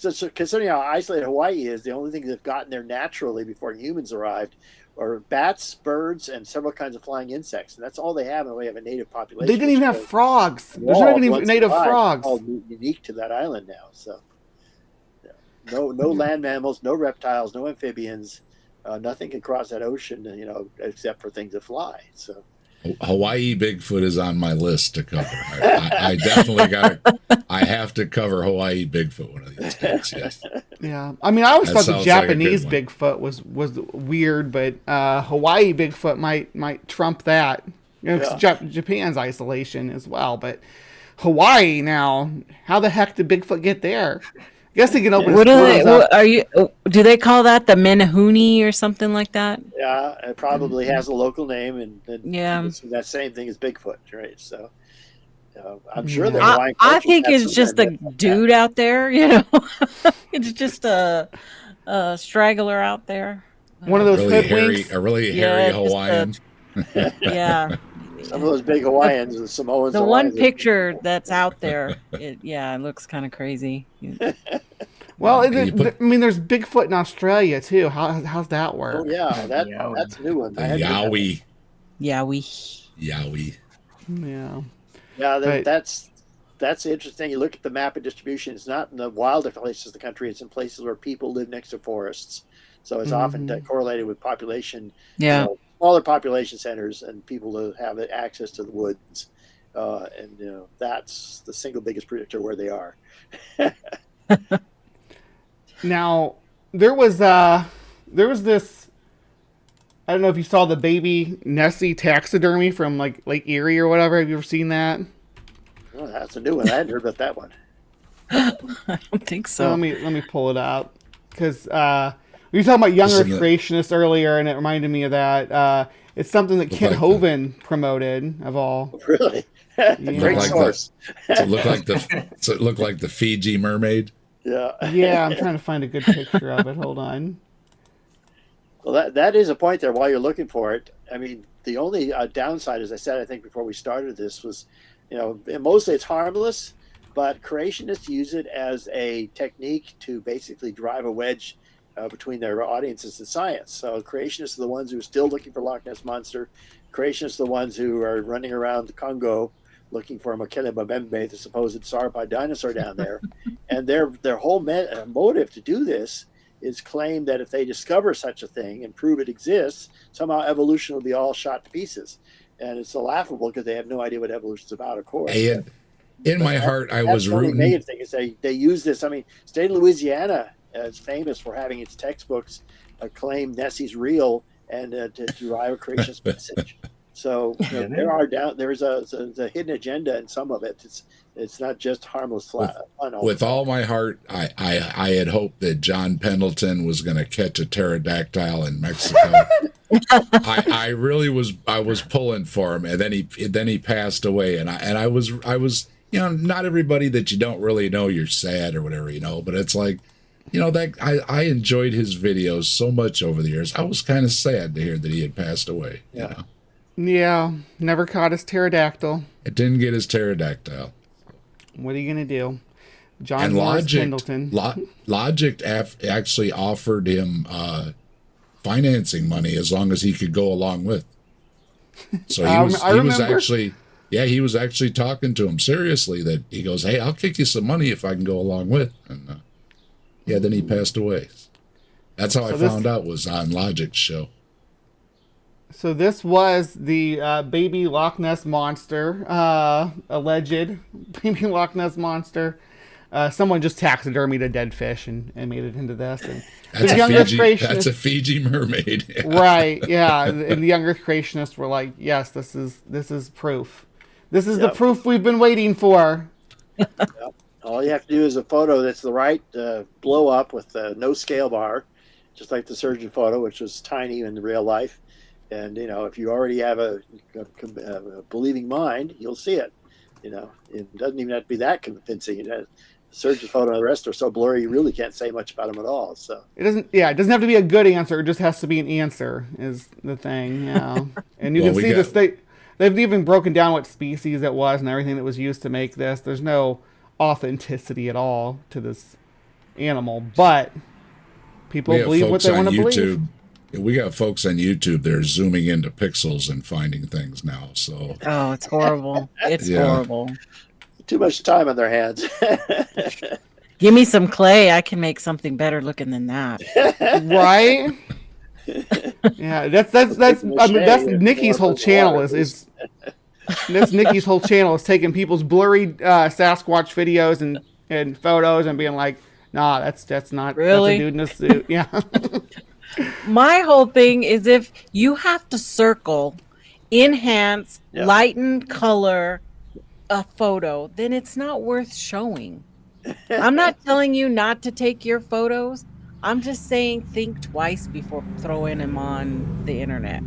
is considering how isolated Hawaii is. The only thing they've gotten there naturally before humans arrived are bats, birds, and several kinds of flying insects, and that's all they have in the way of a native population. They didn't even have frogs. There's not even native frogs. All unique to that island now. So, no land mammals, no reptiles, no amphibians. Nothing can cross that ocean, you know, except for things that fly. So. Hawaii Bigfoot is on my list to cover. I definitely I have to cover Hawaii Bigfoot one of these days. Yes. Yeah, I mean, I always thought the Japanese Bigfoot was weird, but Hawaii Bigfoot might trump that. You know, 'cause Japan's isolation as well, but Hawaii now, how the heck did Bigfoot get there? I guess they can open. Do they call that the Menehune or something like that? Yeah, it probably has a local name, and it's that same thing as Bigfoot, right? So I'm sure that I think it's just a dude out there, you know. It's just a straggler out there. One of those a really hairy Hawaiian. Some of those big Hawaiians, the Samoans. The one picture that's out there, it looks kind of crazy. Well, I mean, there's Bigfoot in Australia too. How's that work? Oh yeah, that's a new one. Yowie. Yeah. Yeah, that's interesting. You look at the map of distribution. It's not in the wildest places of the country. It's in places where people live next to forests. So it's often correlated with population. Yeah. You know, smaller population centers and people who have access to the woods, and you know that's the single biggest predictor where they are. Now, there was this. I don't know if you saw the baby Nessie taxidermy from like Lake Erie or whatever. Have you ever seen that? Oh, that's a new one. I hadn't heard about that one. I don't think so. Let me pull it out because we were talking about young Earth creationists earlier, and it reminded me of that. It's something that Kent Hovind promoted of all. Really? Great source. It looked like the Fiji mermaid. Yeah, I'm trying to find a good picture of it. Hold on. Well, that is a point there while you're looking for it. I mean, the only downside, as I said, I think before we started this was, you know, mostly it's harmless, but creationists use it as a technique to basically drive a wedge between their audiences and science. So creationists are the ones who are still looking for Loch Ness Monster. Creationists are the ones who are running around the Congo looking for Mokele Mbembe, the supposed sauropod dinosaur down there. And their whole motive to do this is claim that if they discover such a thing and prove it exists, somehow evolution will be all shot to pieces. And it's so laughable because they have no idea what evolution's about, of course. And in my heart, I was rooting. The main thing is they use this. I mean, state of Louisiana is famous for having its textbooks claim Nessie's real and to derive a creationist message. So there's a hidden agenda in some of it. It's not just harmless fun. With all my heart, I had hoped that John Pendleton was going to catch a pterodactyl in Mexico. I really was. I was pulling for him, and then he passed away, and I was not everybody that you don't really know, you're sad or whatever, but it's like, that I enjoyed his videos so much over the years. I was kind of sad to hear that he had passed away. Yeah, never caught his pterodactyl. It didn't get his pterodactyl. What are you gonna do, John and Morris Pendleton? Logic actually offered him financing money as long as he could go along with. So he was actually talking to him seriously. That he goes, "Hey, I'll kick you some money if I can go along with." And then he passed away. That's how I found out, was on Logic's show. So this was the baby Loch Ness monster, alleged baby Loch Ness monster. Someone just taxidermied a dead fish and made it into this. And that's a Fiji mermaid. Right, yeah. And the younger creationists were like, yes, this is proof. This is the proof we've been waiting for. All you have to do is a photo that's the right blow up with no scale bar, just like the surgeon photo, which was tiny in real life. And, if you already have a believing mind, you'll see it. It doesn't even have to be that convincing. The surgeon photo and the rest are so blurry, you really can't say much about them at all. So it doesn't have to be a good answer. It just has to be an answer is the thing. Yeah. And you can see this. They've even broken down what species it was and everything that was used to make this. There's no authenticity at all to this animal, but people believe what they want to believe. We got folks on YouTube, they're zooming into pixels and finding things now. So it's horrible. It's horrible. Too much time on their hands. Give me some clay. I can make something better looking than that. Right? Yeah, that's Nikki's whole channel is that's Nikki's whole channel is taking people's blurry Sasquatch videos and photos and being like, nah, that's not really, that's a dude in a suit. Yeah. My whole thing is, if you have to circle, enhance, lighten, color a photo, then it's not worth showing. I'm not telling you not to take your photos. I'm just saying think twice before throwing them on the internet.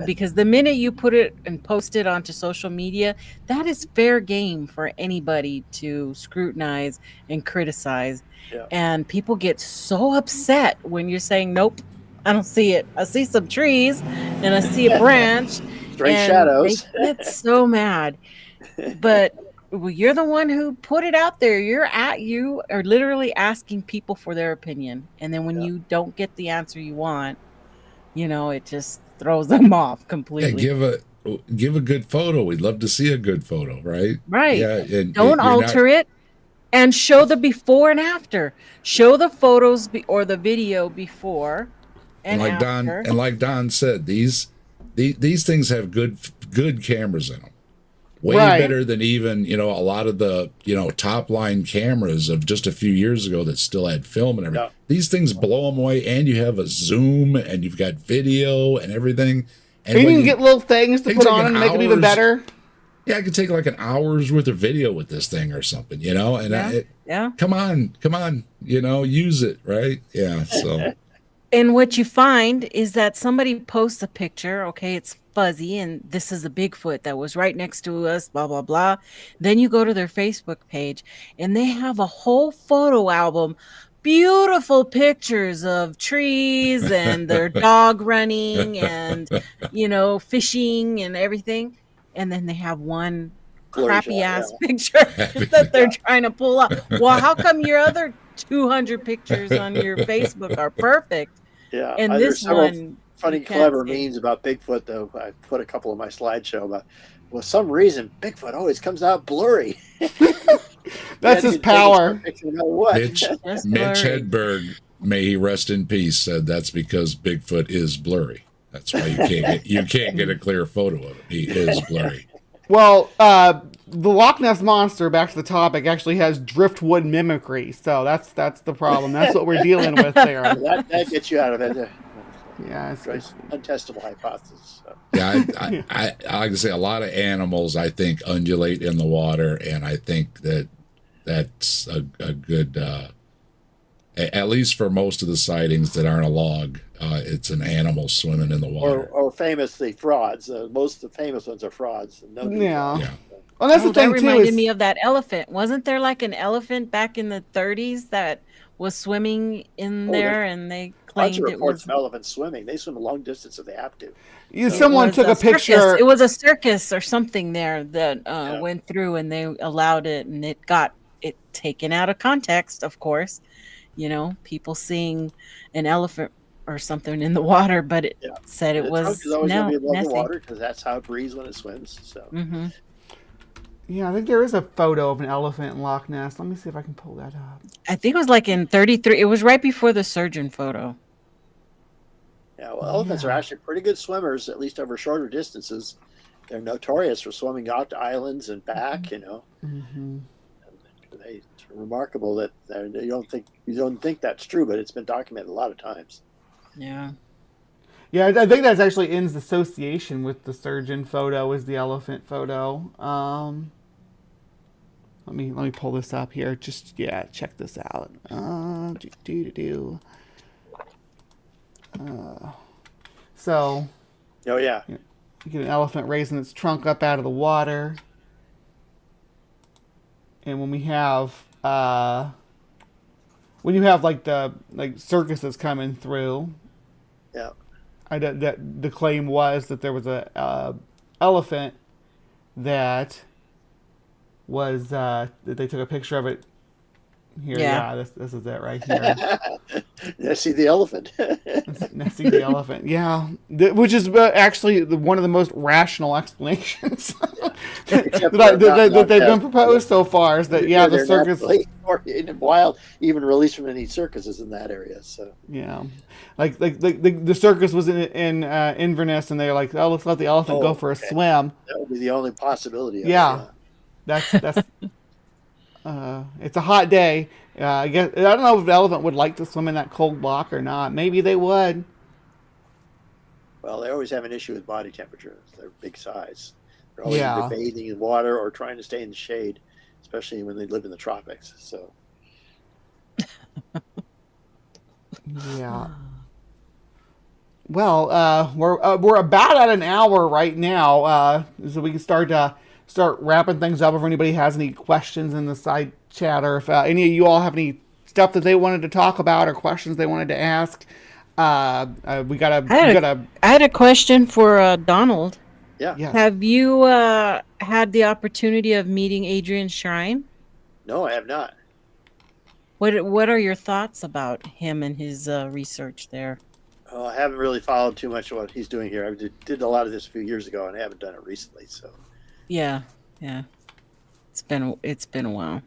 Because the minute you put it and post it onto social media, that is fair game for anybody to scrutinize and criticize. Yeah. And people get so upset when you're saying, nope, I don't see it. I see some trees and I see a branch. Strange shadows. They get so mad. But you're the one who put it out there. You are literally asking people for their opinion. And then when you don't get the answer you want, it just throws them off completely. Yeah, give a good photo. We'd love to see a good photo, right? Right. Yeah, and don't alter it, and show the before and after. Show the photos or the video before and like after. Like Don said, these things have good cameras in them. Way better than even, a lot of the, top line cameras of just a few years ago that still had film and everything. Yeah. These things blow them away, and you have a zoom and you've got video and everything. And you can get little things to put on and make it even better. Yeah, I could take like an hour's worth of video with this thing or something, and come on, use it, right? Yeah, so. And what you find is that somebody posts a picture, okay, it's fuzzy, and this is a Bigfoot that was right next to us, blah, blah, blah. Then you go to their Facebook page, and they have a whole photo album, beautiful pictures of trees and their dog running and, fishing and everything. And then they have one crappy ass picture that they're trying to pull up. Well, how come your other 200 pictures on your Facebook are perfect? Yeah, and this one funny, can't clever see. memes about Bigfoot, though. I put a couple of my slideshow about. Well, some reason Bigfoot always comes out blurry. That's his power. No matter what. Mitch Just Mitch blurry. Hedberg, may he rest in peace, said that's because Bigfoot is blurry. That's why you can't get a clear photo of him. He is blurry. Well, the Loch Ness monster, back to the topic, actually has driftwood mimicry, so that's the problem. That's what we're dealing with there. that gets you out of it. Yeah, It's untestable hypothesis. So. Yeah, I like I say, a lot of animals I think undulate in the water, and I think that's a good, at least for most of the sightings that aren't a log, it's an animal swimming in the water. Or famously frauds. Most of the famous ones are frauds. No Yeah. Yeah. Well, that's the thing that too. reminded Is, me of that elephant. Wasn't there like an elephant back in the 30s that was swimming in there, and they Lots claimed of it reports was of elephants swimming. They swim a long distance if they have to. someone took a picture. It was a circus or something there that went through, and they allowed it, and it got it taken out of context, of course. You know, people seeing an elephant or something in the water, but it said it was It's always going to be above Nessie. the water because that's how it breathes when it swims. So. Mm-hmm. Yeah, I think there is a photo of an elephant in Loch Ness. Let me see if I can pull that up. I think it was like in 33. It was right before the surgeon photo. Yeah, well, elephants are actually pretty good swimmers, at least over shorter distances. They're notorious for swimming out to islands and back. You know, it's remarkable that you don't think that's true, but it's been documented a lot of times. Yeah. Yeah, I think that's actually in association with the surgeon photo is the elephant photo. Let me pull this up here. Just check this out. So. Oh yeah. You get an elephant raising its trunk up out of the water, and when you have like circuses coming through. Yeah. That the claim was that there was a elephant that was that they took a picture of it here. Yeah. This is it right here. Nessie the elephant. Nessie the elephant. Yeah, which is actually one of the most rational explanations that they've been proposed so far. Is that the circus in wild, even released from any circuses in that area. So like the circus was in Inverness, and they're like, oh, let's let the elephant go for a swim. That would be the only possibility. That's it's a hot day. I guess I don't know if the elephant would like to swim in that cold loch or not. Maybe they would. Well, they always have an issue with body temperature. They're big size. They're always either bathing in water or trying to stay in the shade, especially when they live in the tropics. So. Yeah. Well, we're about at an hour right now, so we can start wrapping things up. If anybody has any questions in the side chat, or if any of you all have any stuff that they wanted to talk about or questions they wanted to ask, I had a question for Donald. Yeah. Yes. Have you had the opportunity of meeting Adrian Shrine? No, I have not. What are your thoughts about him and his research there? I haven't really followed too much of what he's doing here. I did a lot of this a few years ago, and I haven't done it recently. So. Yeah. It's been a while.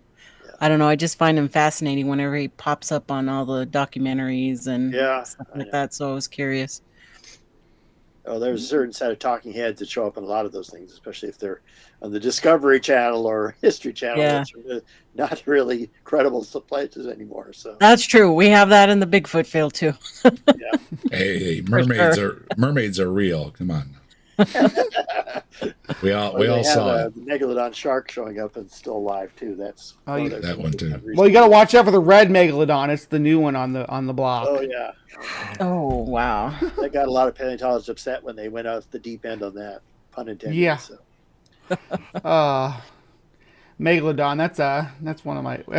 Yeah. I don't know. I just find him fascinating whenever he pops up on all the documentaries and stuff like that. So I was curious. Oh, there's a certain set of talking heads that show up in a lot of those things, especially if they're on the Discovery Channel or History Channel. Yeah. Which are not really credible places anymore. So that's true. We have that in the Bigfoot field too. Yeah. Hey, mermaids are real. Come on. we all saw it. The megalodon shark showing up and still alive too. That's that one too. Well, you got to watch out for the red megalodon. It's the new one on the block. Oh yeah. Oh wow. That got a lot of paleontologists upset when they went off the deep end on that. Pun intended. Yeah. So. Megalodon. That's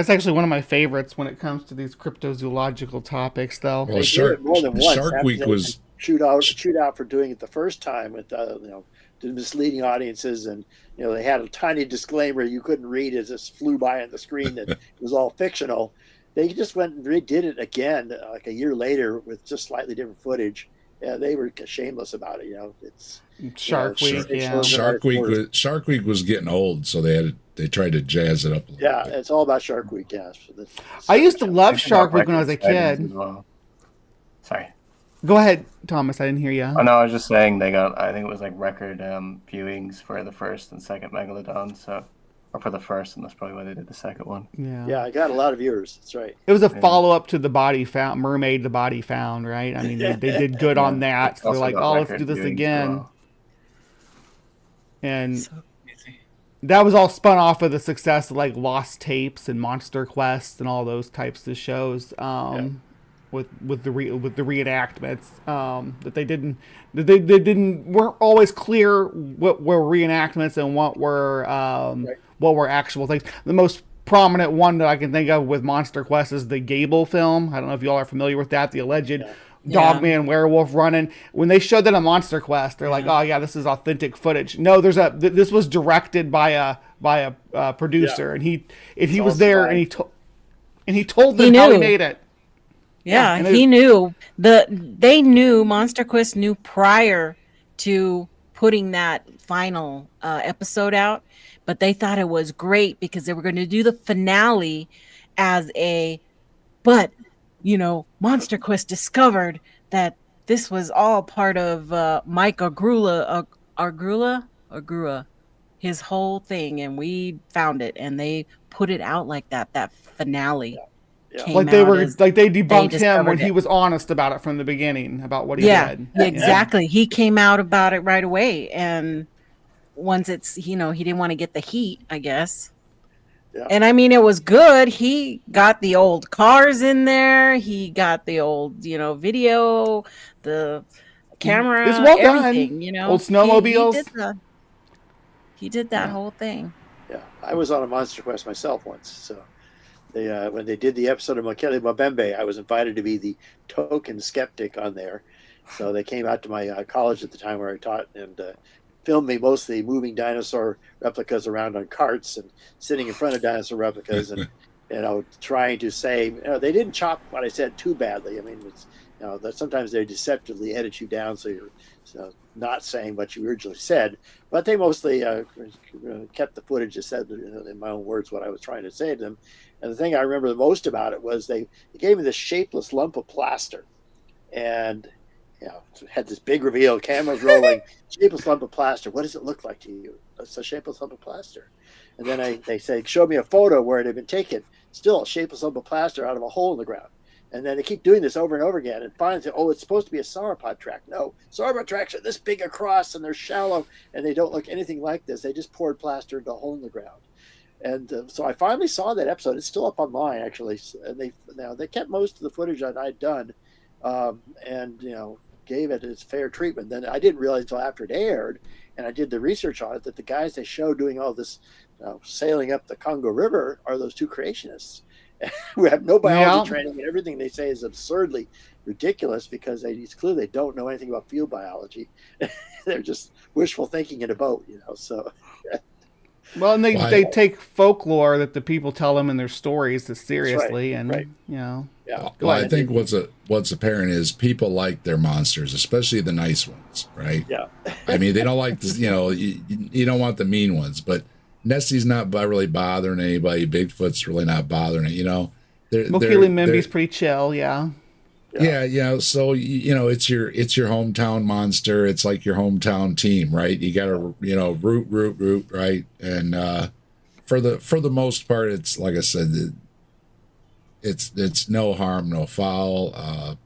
actually one of my favorites when it comes to these cryptozoological topics, though. Well, Shark Week was shoot out for doing it the first time with to misleading audiences, and they had a tiny disclaimer you couldn't read as this flew by on the screen that it was all fictional. They just went and redid it again like a year later with just slightly different footage, yeah, they were shameless about it. It's Shark Week, it yeah. shows Shark Week was getting old, so they tried to jazz it up a little Yeah, bit. it's all about Shark Week. Yeah, so I used to love They did Shark have Week when I was a record sightings kid. as well. Sorry. Go ahead, Thomas. I didn't hear you. Oh no, I was just saying they got. I think it was like record viewings for the first and second Megalodon. So, or for the first, and that's probably why they did the second one. Yeah. Yeah, I got a lot of viewers. That's right. It was a follow up to the Body Found, Mermaid, the Body Found, right? I mean, they did good on that. So they're Also like, got oh, let's record do this viewings as again. well. And So crazy. that was all spun off of the success of like Lost Tapes and Monster Quest and all those types of shows. With the reenactments that they weren't always clear what were reenactments and what were actual things. The most prominent one that I can think of with Monster Quest is the Gable film. I don't know if you all are familiar with that. The alleged Dogman werewolf running. When they showed that on Monster Quest, they're like, "Oh yeah, this is authentic footage." No, this was directed by a producer, and he was there, and he told them how he made it. Yeah, and he knew. They knew, Monster Quest knew prior to putting that final episode out, but they thought it was great because they were going to do the finale as but Monster Quest discovered that this was all part of Mike Agrula, his whole thing, and we found it, and they put it out like that finale. Yeah. Like they debunked him when he was honest about it from the beginning about what he did. Exactly. He came out about it right away, and once it's he didn't want to get the heat, I guess. Yeah. And I mean, it was good. He got the old cars in there. He got the old video, the camera, it's well everything. done. Old snowmobiles. He did that whole thing. Yeah, I was on a Monster Quest myself once, so. When they did the episode of Mokele Mbembe, I was invited to be the token skeptic on there. So they came out to my college at the time where I taught and filmed me mostly moving dinosaur replicas around on carts and sitting in front of dinosaur replicas and trying to say they didn't chop what I said too badly. I mean, it's, that sometimes they deceptively edit you down so you're not saying what you originally said, but they mostly kept the footage that said in my own words what I was trying to say to them. And the thing I remember the most about it was they gave me this shapeless lump of plaster, and had this big reveal, cameras rolling, shapeless lump of plaster. What does it look like to you? It's a shapeless lump of plaster. And then they showed me a photo where it had been taken, still a shapeless lump of plaster out of a hole in the ground. And then they keep doing this over and over again, and finally say, it's supposed to be a sauropod track. No, sauropod tracks are this big across, and they're shallow, and they don't look anything like this. They just poured plaster into a hole in the ground. And so I finally saw that episode. It's still up online, actually. And they kept most of the footage that I'd done, and gave it its fair treatment. Then I didn't realize until after it aired, and I did the research on it, that the guys they show doing all this sailing up the Congo River are those two creationists who have no biology training, and everything they say is absurdly ridiculous because it's clear they don't know anything about field biology. They're just wishful thinking in a boat, So. Well, and they take folklore that the people tell them in their stories seriously, Yeah. Well, I think what's apparent is people like their monsters, especially the nice ones, right? Yeah. I mean, they don't like this. You don't want the mean ones, but Nessie's not really bothering anybody. Bigfoot's really not bothering it. Mokele Mbembe's pretty chill. Yeah. Yeah. So it's your hometown monster. It's like your hometown team, right? You got to root, right? And for the most part, it's like I said, it's no harm, no foul.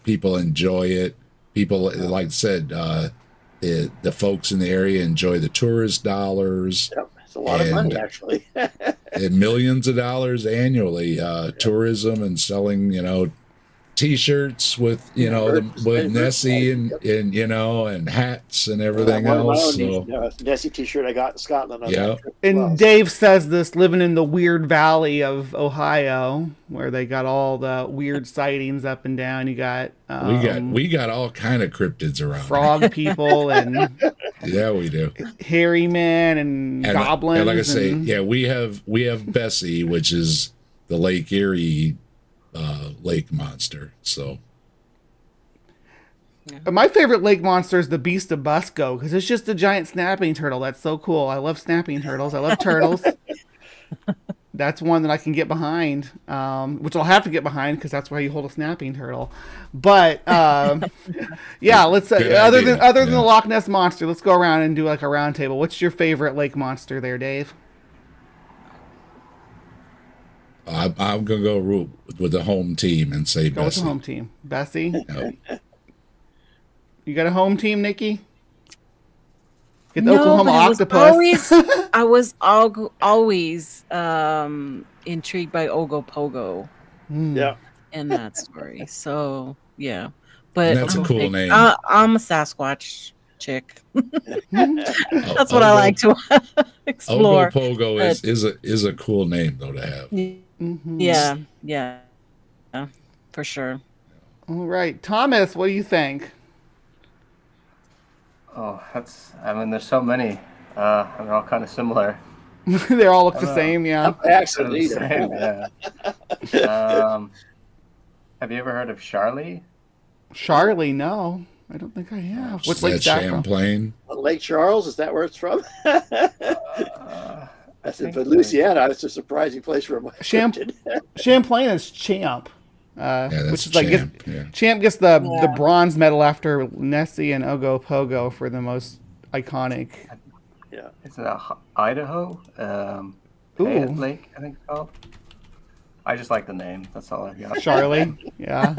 People enjoy it. People, like I said, the folks in the area enjoy the tourist dollars. Yep. It's a lot of money, actually. And millions of dollars annually, tourism and selling, T-shirts with with Nessie and hats and everything else. Nessie T-shirt I got in Scotland. And Dave says this living in the weird valley of Ohio, where they got all the weird sightings up and down. You got we got all kind of cryptids around. Frog people and yeah, we do. Hairy men and goblins. And like I say, we have Bessie, which is the Lake Erie lake monster. So My favorite lake monster is the Beast of Busco because it's just a giant snapping turtle. That's so cool. I love snapping turtles. I love turtles. That's one that I can get behind, which I'll have to get behind because that's why you hold a snapping turtle. But yeah, let's other idea. than the Loch Ness monster, let's go around and do like a round table. What's your favorite lake monster there, Dave? I'm gonna go with the home team and say Go with Bessie. the home team, Bessie. Yep. You got a home team, Nikki? Get the No, Oklahoma but it was octopus. I was always intrigued by Ogopogo Yeah. in that story. So yeah, but And that's a cool name. I'm a Sasquatch chick. That's what I Ogo- like to explore. Ogopogo is a cool name though to have. Yeah, for sure. All right, Thomas, what do you think? Oh, I mean, there's so many. And they're all kind of similar. They all look the same, yeah. Accent They're the either. same, yeah. Have you ever heard of Charlie? Charlie, no. I don't think I have. What's Is Lake that Saffron? Champlain? Lake Charles, is that where it's from? I I said, think but Louisiana, it's a surprising place for a cryptid. Champlain is Champ. That's Which is like Champ. Yeah. Champ gets the bronze medal after Nessie and Ogopogo for the most iconic. Yeah. It's in Idaho. Ooh. Payette Lake, I think it's called. I just like the name. That's all I've got. Charlie, yeah.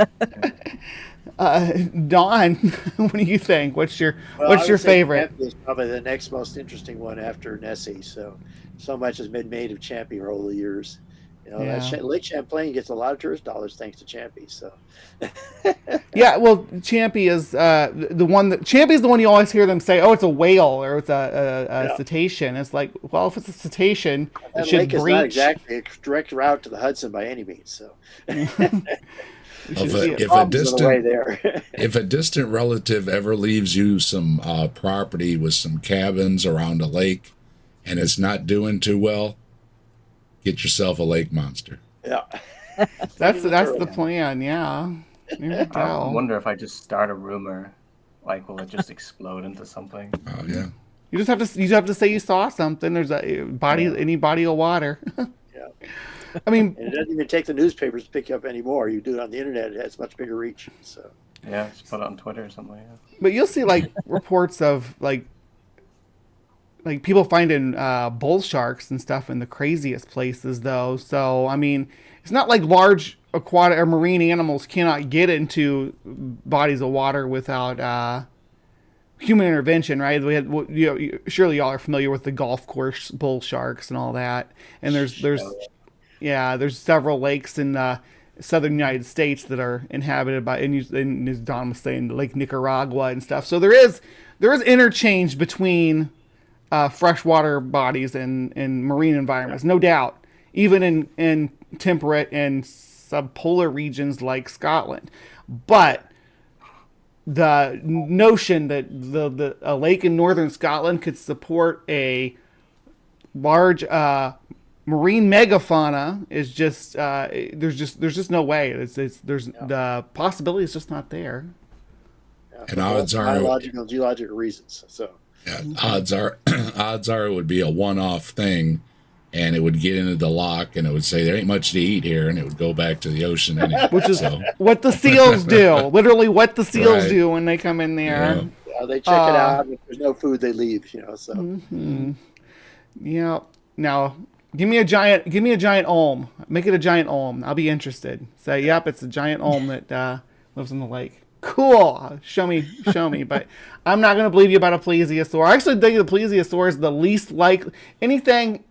Don, what do you think? What's your Well, I would say favorite? Champy is probably the next most interesting one after Nessie. So much has been made of Champy over the years. You know, Yeah. Lake Champlain gets a lot of tourist dollars thanks to Champy. So Yeah, well, Champy is the one that Champy is the one you always hear them say, "Oh, it's a whale or it's a cetacean." It's like, well, if it's a cetacean, it that should lake is breach. not exactly a direct route to the Hudson by any means. So If a distant relative ever leaves you some property with some cabins around a lake and it's not doing too well, get yourself a lake monster. yeah, That's the plan. Yeah. There you I go. wonder if I just start a rumor, like, will it just explode into something? Oh yeah. You just have to say you saw something. There's any body of water. yeah. I mean, And it doesn't even take the newspapers to pick you up anymore. You do it on the internet; it has much bigger reach. So Yeah, just put it on Twitter or something like that. but you'll see like reports of like people finding bull sharks and stuff in the craziest places though. So I mean, it's not like large aquatic or marine animals cannot get into bodies of water without human intervention, right? We had surely y'all are familiar with the golf course bull sharks and all that. And there's several lakes in southern United States that are inhabited by, and as Don was saying, Lake Nicaragua and stuff. So there is interchange between freshwater bodies and marine environments, no doubt, even in temperate and subpolar regions like Scotland. But the notion that a lake in northern Scotland could support a large marine megafauna is just there's just no way. The possibility is just not there. And odds are biological, geological reasons. So yeah, odds are it would be a one-off thing, and it would get into the lock, and it would say there ain't much to eat here, and it would go back to the ocean anyway. Which is what the seals do. Literally, what the seals Right. do when they come in there. Yeah. they check it out. If there's no food, they leave. You know. So Yeah. Now, give me a giant olm. Make it a giant olm. I'll be interested. Say, yep, it's a giant olm that lives in the lake. Cool. Show me. But I'm not going to believe you about a plesiosaur. I actually think the plesiosaur is the least likely. Anything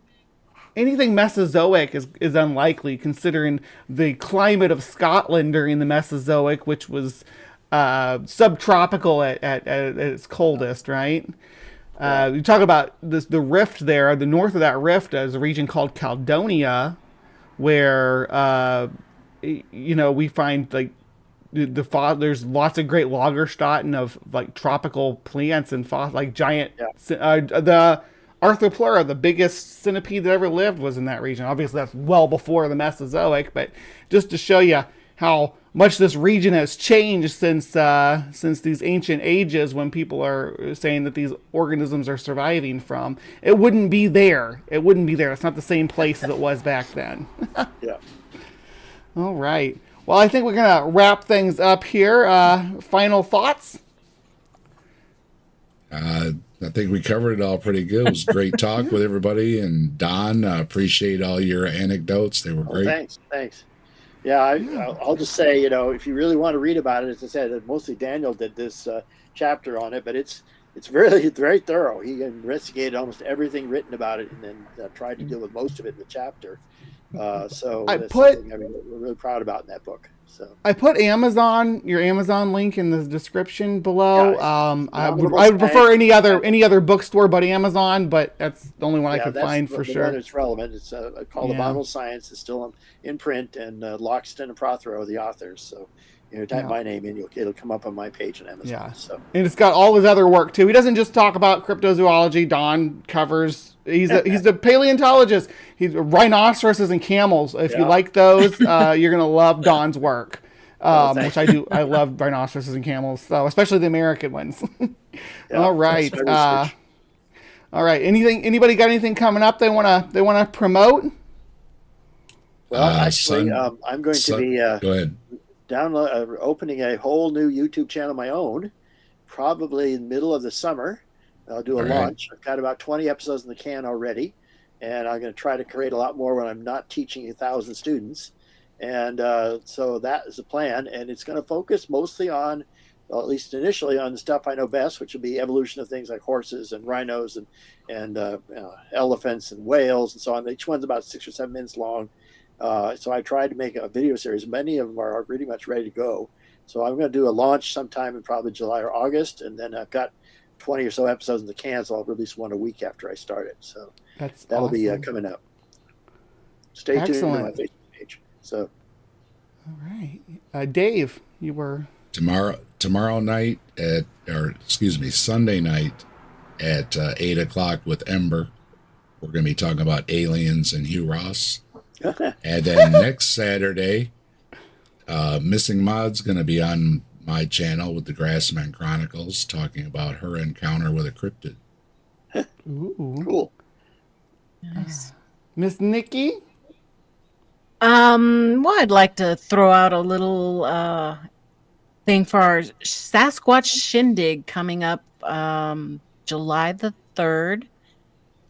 Mesozoic is unlikely, considering the climate of Scotland during the Mesozoic, which was subtropical at its coldest, right? You talk about the rift there. The north of that rift is a region called Caledonia, where we find like there's lots of great Lagerstätten of like tropical plants and like giant the Arthropleura, the biggest centipede that ever lived, was in that region. Obviously, that's well before the Mesozoic, but just to show you how much this region has changed since these ancient ages when people are saying that these organisms are surviving from. It wouldn't be there. It wouldn't be there. It's not the same place as it was back then. Yeah. All right. Well, I think we're going to wrap things up here. Final thoughts? I think we covered it all pretty good. It was great talk with everybody. And Don, appreciate all your anecdotes. They were great. Thanks. Yeah, I'll just say, if you really want to read about it, as I said, mostly Daniel did this chapter on it, but it's really very thorough. He investigated almost everything written about it and then tried to deal with most of it in the chapter. So that's something we're really proud about in that book. So I put your Amazon link in the description below. Yeah, I would prefer any other bookstore but Amazon, but that's the only one I could find for sure. It's relevant. It's called Abominable Science. It's still in print, and Loxton and Prothero are the authors. So type my name in, it'll come up on my page on Amazon. Yeah. So And it's got all his other work too. He doesn't just talk about cryptozoology. Don covers. He's the paleontologist. He's rhinoceroses and camels. If you like those, you're gonna love Don's work. Which I do. I love rhinoceroses and camels, so especially the American ones. All right. All right. Anybody got anything coming up they wanna promote? Well, actually, I'm going to be go ahead. Opening a whole new YouTube channel of my own, probably in the middle of the summer. I'll do a launch. I've got about 20 episodes in the can already, and I'm going to try to create a lot more when I'm not teaching 1,000 students. And so that is the plan, and it's going to focus mostly on, well, at least initially, on the stuff I know best, which will be evolution of things like horses and rhinos and elephants and whales and so on. Each one's about 6 or 7 minutes long. So I tried to make a video series. Many of them are pretty much ready to go. So I'm going to do a launch sometime in probably July or August, and then I've got 20 or so episodes in the can, so I'll release one a week after I start it. So that'll be coming up. Stay tuned on my Facebook page. So, all right, Dave, you were tomorrow night Sunday night at 8:00 with Ember. We're going to be talking about aliens and Hugh Ross. And then next Saturday, Missing Maud's going to be on my channel with the Grassman Chronicles, talking about her encounter with a cryptid. Ooh. Cool. Nice. Miss Nikki? Well, I'd like to throw out a little thing for our Sasquatch Shindig coming up July the 3rd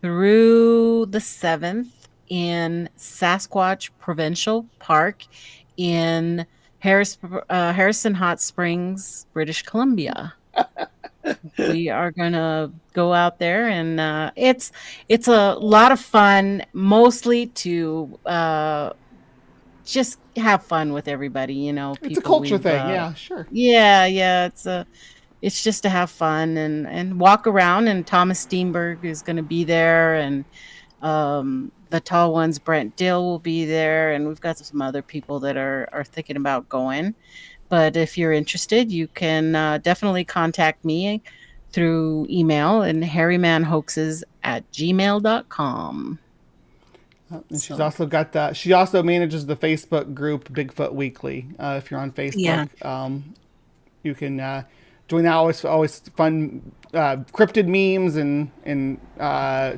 through the 7th in Sasquatch Provincial Park in Harrison Hot Springs, British Columbia. We are going to go out there, and it's a lot of fun, mostly to just have fun with everybody. It's a culture thing. Yeah, sure. Yeah. It's just to have fun and walk around. And Thomas Steenberg is going to be there, and the tall ones, Brent Dill, will be there, and we've got some other people that are thinking about going. But if you're interested, you can definitely contact me through email and harrymanhoaxes@gmail.com. And she's also got that. She also manages the Facebook group Bigfoot Weekly. If you're on Facebook, you can join that. Always fun cryptid memes and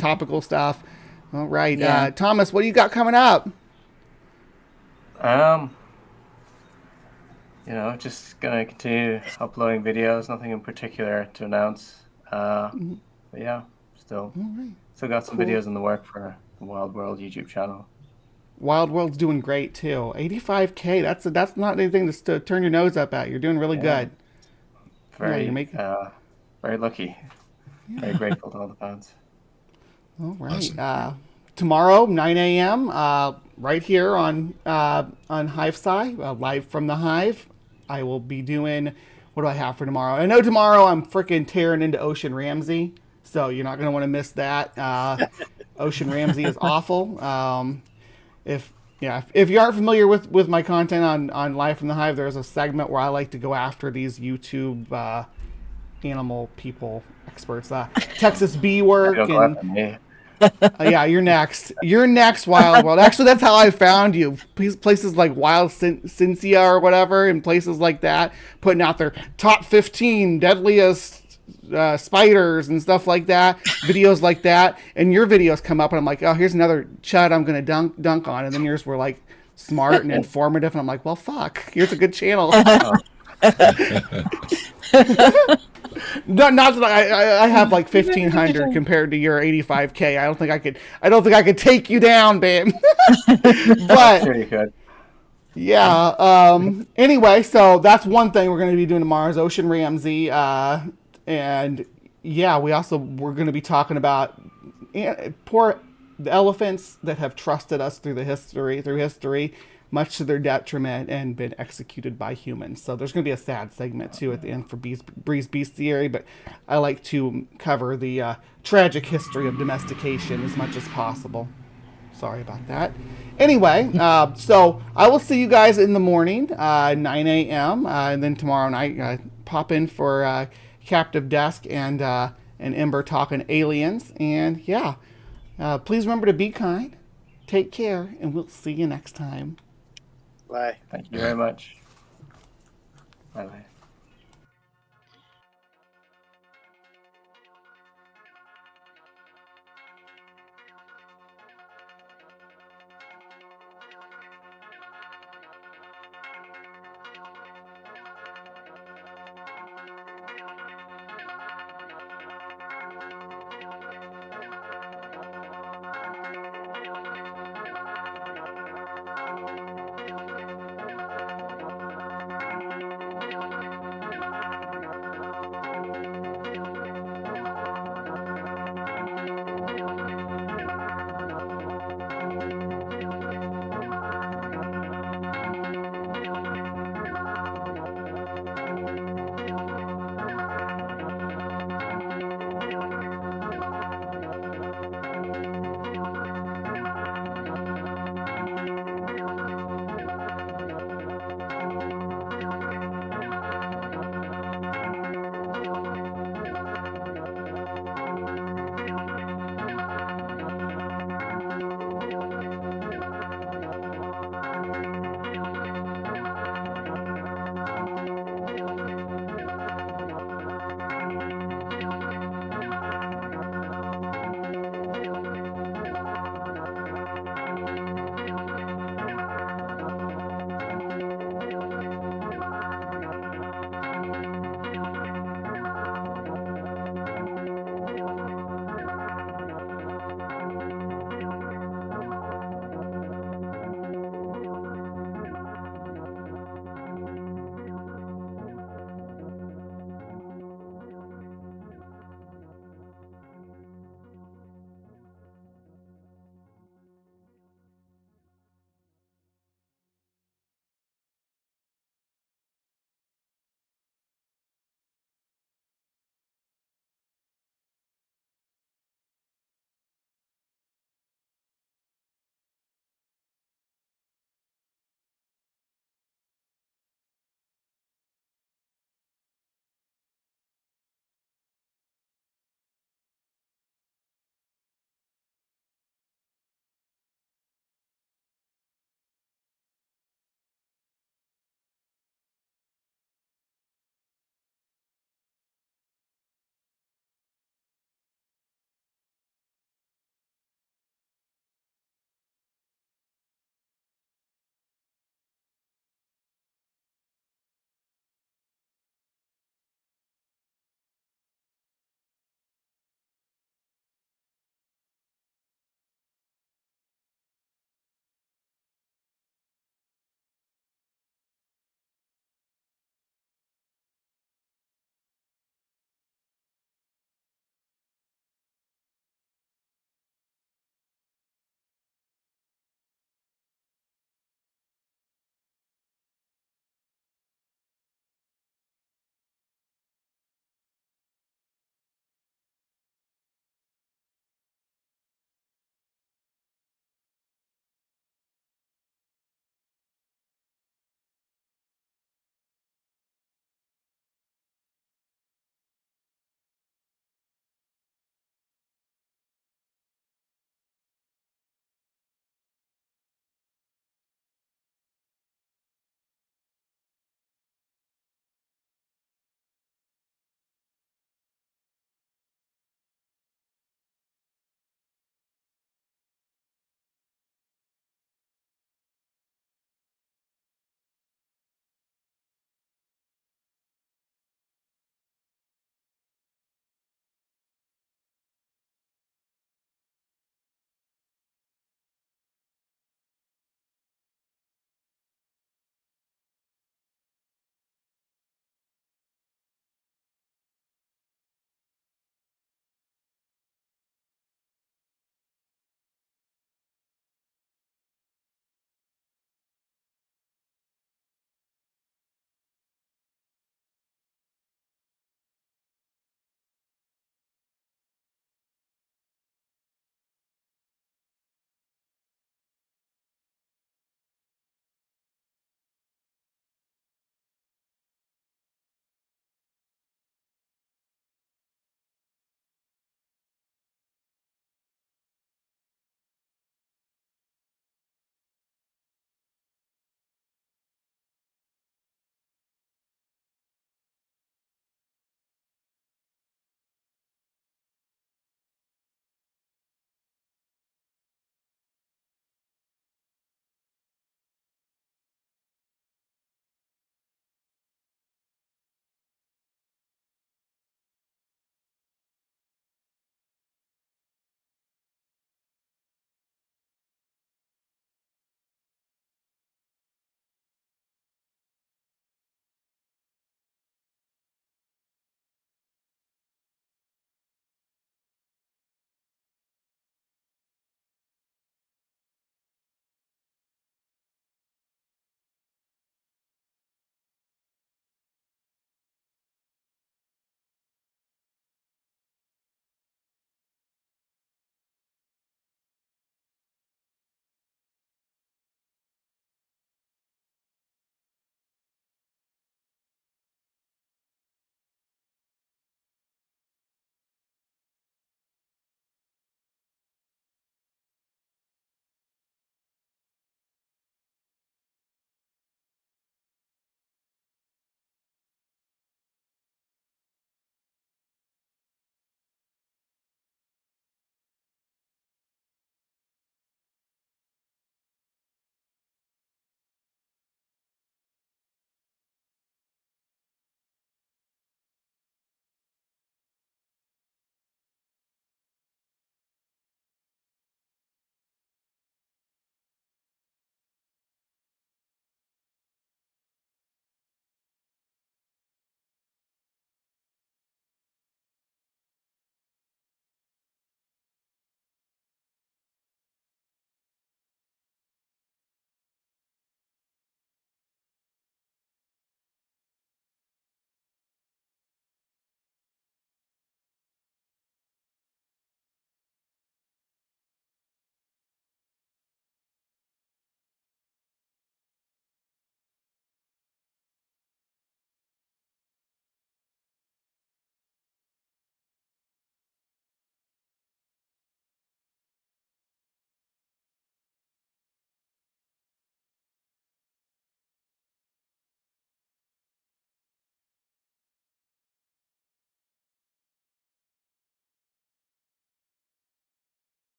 topical stuff. All right, Thomas, what do you got coming up? Just gonna continue uploading videos. Nothing in particular to announce. But yeah, still got some videos in the work for the Wild World YouTube channel. Wild World's doing great too. 85K. That's not anything to turn your nose up at. You're doing really good. Very lucky. Very grateful to all the fans. All right. Awesome. Tomorrow, 9 a.m., right here on Hive Sci, live from the Hive. I will be doing, what do I have for tomorrow? I know tomorrow I'm freaking tearing into Ocean Ramsey, so you're not going to want to miss that. Ocean Ramsey is awful. If you aren't familiar with my content on Live from the Hive, there's a segment where I like to go after these YouTube animal people experts, Texas Bee Work, and Yeah, you're next. You're next, Wild World. Actually, that's how I found you. Places like Wild Cincia or whatever, and places like that, putting out their top 15 deadliest spiders and stuff like that, videos like that, and your videos come up, and I'm like, oh, here's another chud I'm gonna dunk on, and then yours were like smart and informative, and I'm like, well, fuck, here's a good channel. Not that I have like 1,500 compared to your 85K. I don't think I could take you down, babe. But Sure you could. yeah. Anyway, so that's one thing we're going to be doing tomorrow is Ocean Ramsey, and yeah, we're going to be talking about poor the elephants that have trusted us through history, much to their detriment, and been executed by humans. So there's going to be a sad segment too at the end for Breeze Bestiary, but I like to cover the tragic history of domestication as much as possible. Sorry about that. Anyway, so I will see you guys in the morning, 9 a.m., and then tomorrow night, pop in for Captive Desk and Ember talking aliens. And yeah, please remember to be kind, take care, and we'll see you next time. Bye. Thank you very much.